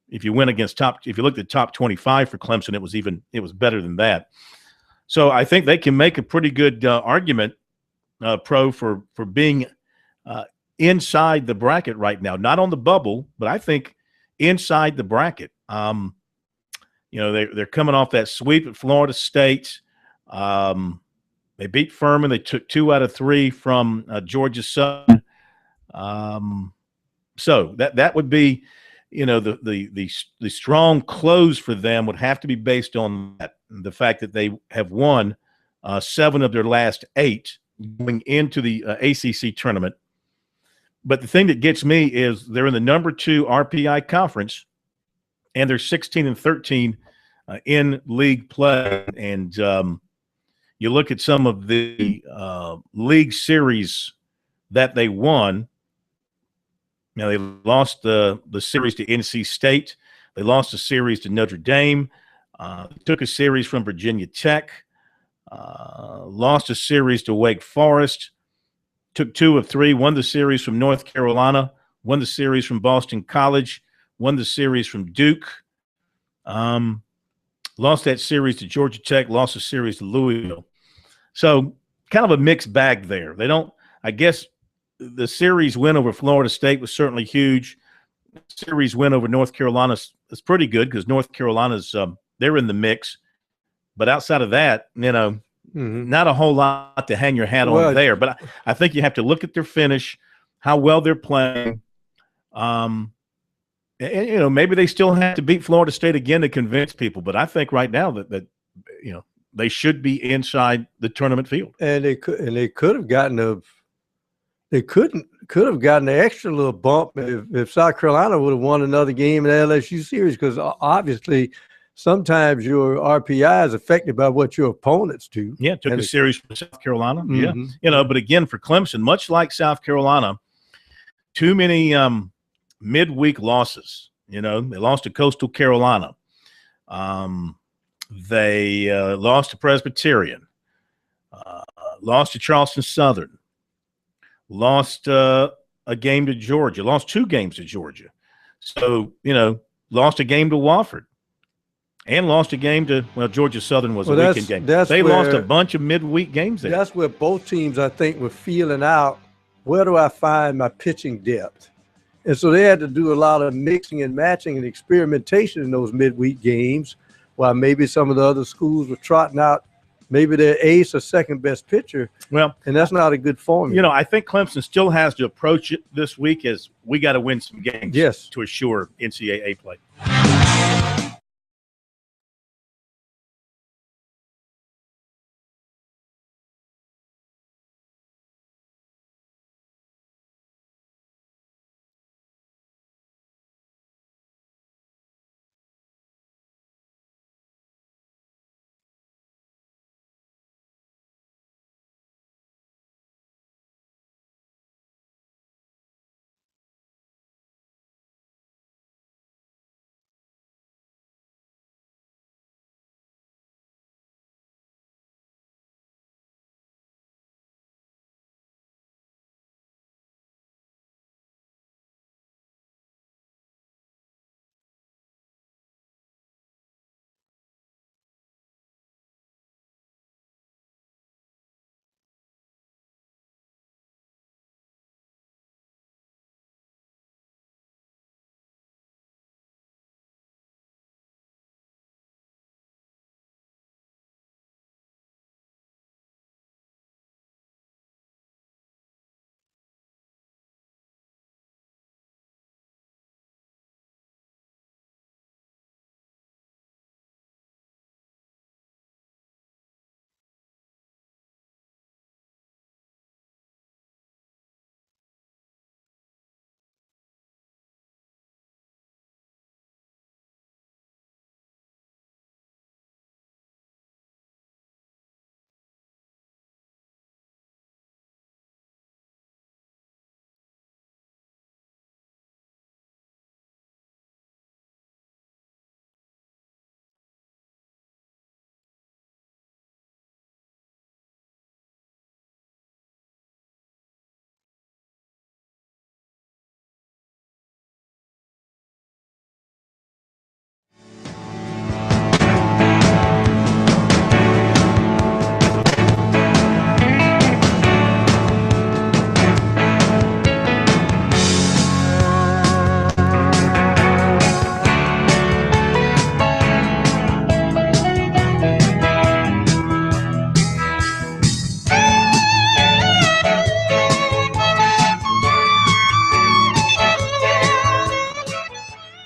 if you win against if you looked at top 25 for Clemson, it was better than that. So I think they can make a pretty good argument, Pro, for being inside the bracket right now. Not on the bubble, but I think inside the bracket. They're coming off that sweep at Florida State. They beat Furman. They took 2 out of 3 from Georgia Southern. So that would be, the strong close for them would have to be based on the fact that they have won 7 of their last 8 going into the ACC tournament. But the thing that gets me is they're in the number 2 RPI conference, and they're 16-13 in league play. And you look at some of the league series that they won. They lost the series to NC State. They lost a series to Notre Dame. Took a series from Virginia Tech. Lost a series to Wake Forest. Took 2 of 3. Won the series from North Carolina. Won the series from Boston College. Won the series from Duke. Lost that series to Georgia Tech. Lost a series to Louisville. So kind of a mixed bag there. They don't, I guess, the series win over Florida State was certainly huge. The series win over North Carolina is pretty good because North Carolina's they're in the mix. But outside of that, not a whole lot to hang your hat on there. But I think you have to look at their finish, how well they're playing. And maybe they still have to beat Florida State again to convince people. But I think right now that they should be inside the tournament field.
And they could have gotten could have gotten an extra little bump if South Carolina would have won another game in the LSU series, because obviously sometimes your RPI is affected by what your opponents do.
Yeah, took a series from South Carolina. Mm-hmm. Yeah, but again, for Clemson, much like South Carolina, too many midweek losses. They lost to Coastal Carolina. They lost to Presbyterian. Lost to Charleston Southern. Lost a game to Georgia. Lost 2 games to Georgia. So, lost a game to Wofford and lost a game to, Georgia Southern was a weekend game. They lost a bunch of midweek games there.
That's where both teams, I think, were feeling out, where do I find my pitching depth? And so they had to do a lot of mixing and matching and experimentation in those midweek games, while maybe some of the other schools were trotting out maybe their ace or second best pitcher.
Well,
and that's not a good formula.
I think Clemson still has to approach it this week as we got to win some games to assure NCAA play.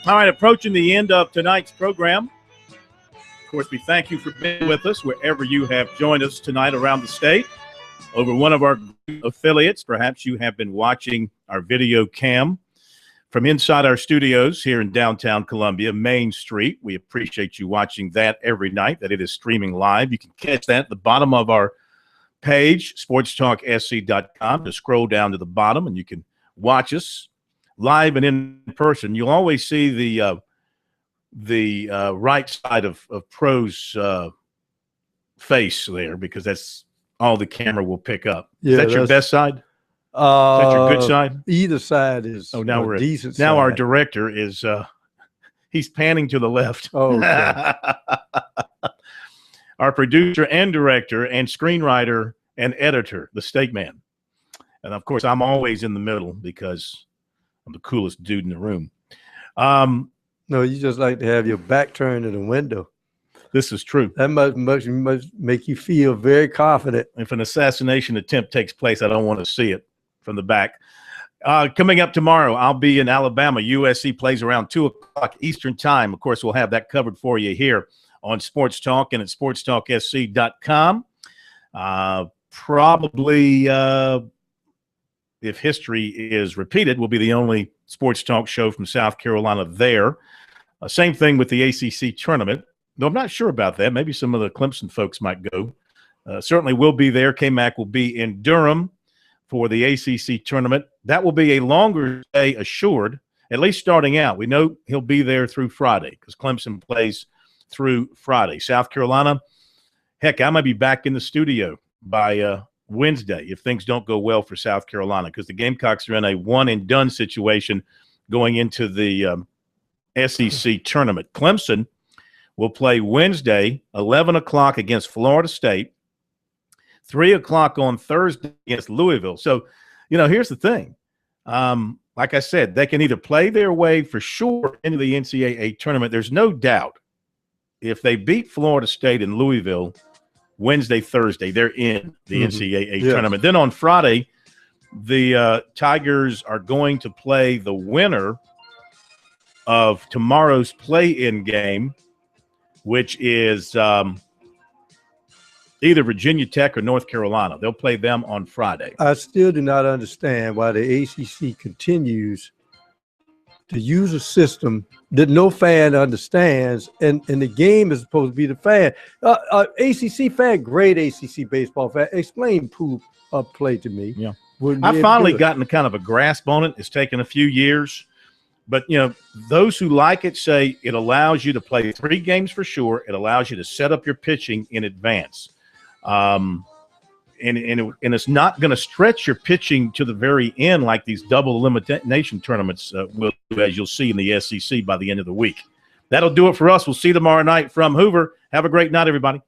All right, approaching the end of tonight's program. Of course, we thank you for being with us wherever you have joined us tonight around the state. Over one of our affiliates, perhaps you have been watching our video cam from inside our studios here in downtown Columbia, Main Street. We appreciate you watching that every night, that it is streaming live. You can catch that at the bottom of our page, sportstalksc.com. Just scroll down to the bottom and you can watch us live and in person. You'll always see the right side of Pro's face there, because that's all the camera will pick up.
Yeah,
is that your best side? Is that your good side?
Either side is
now we're
decent.
Now
side.
our director is he's panning to the left.
Oh, okay.
Our producer and director and screenwriter and editor, the Steak Man. And of course, I'm always in the middle because I'm the coolest dude in the room.
No, you just like to have your back turned to the window.
This is true.
That must make you feel very confident.
If an assassination attempt takes place, I don't want to see it from the back. Coming up tomorrow, I'll be in Alabama. USC plays around 2 o'clock Eastern time. Of course, we'll have that covered for you here on Sports Talk and at sportstalksc.com. Probably, if history is repeated, we'll be the only sports talk show from South Carolina there. Same thing with the ACC tournament. No, I'm not sure about that. Maybe some of the Clemson folks might go. Certainly we'll be there. K-Mac will be in Durham for the ACC tournament. That will be a longer stay assured, at least starting out. We know he'll be there through Friday because Clemson plays through Friday. South Carolina, heck, I might be back in the studio by Wednesday if things don't go well for South Carolina, because the Gamecocks are in a one-and-done situation going into the SEC tournament. Clemson will play Wednesday, 11 o'clock against Florida State, 3 o'clock on Thursday against Louisville. So, here's the thing. Like I said, they can either play their way for sure into the NCAA tournament. There's no doubt if they beat Florida State and Louisville Wednesday, Thursday, they're in the NCAA tournament. Then on Friday, the Tigers are going to play the winner of tomorrow's play-in game, which is either Virginia Tech or North Carolina. They'll play them on Friday.
I still do not understand why the ACC continues to use a system that no fan understands, and the game is supposed to be the fan. ACC fan, great ACC baseball fan. Explain pool play to me.
Yeah, I've finally gotten kind of a grasp on it. It's taken a few years. But, those who like it say it allows you to play 3 games for sure. It allows you to set up your pitching in advance. And it's not going to stretch your pitching to the very end like these double elimination tournaments will do, as you'll see in the SEC by the end of the week. That'll do it for us. We'll see you tomorrow night from Hoover. Have a great night, everybody.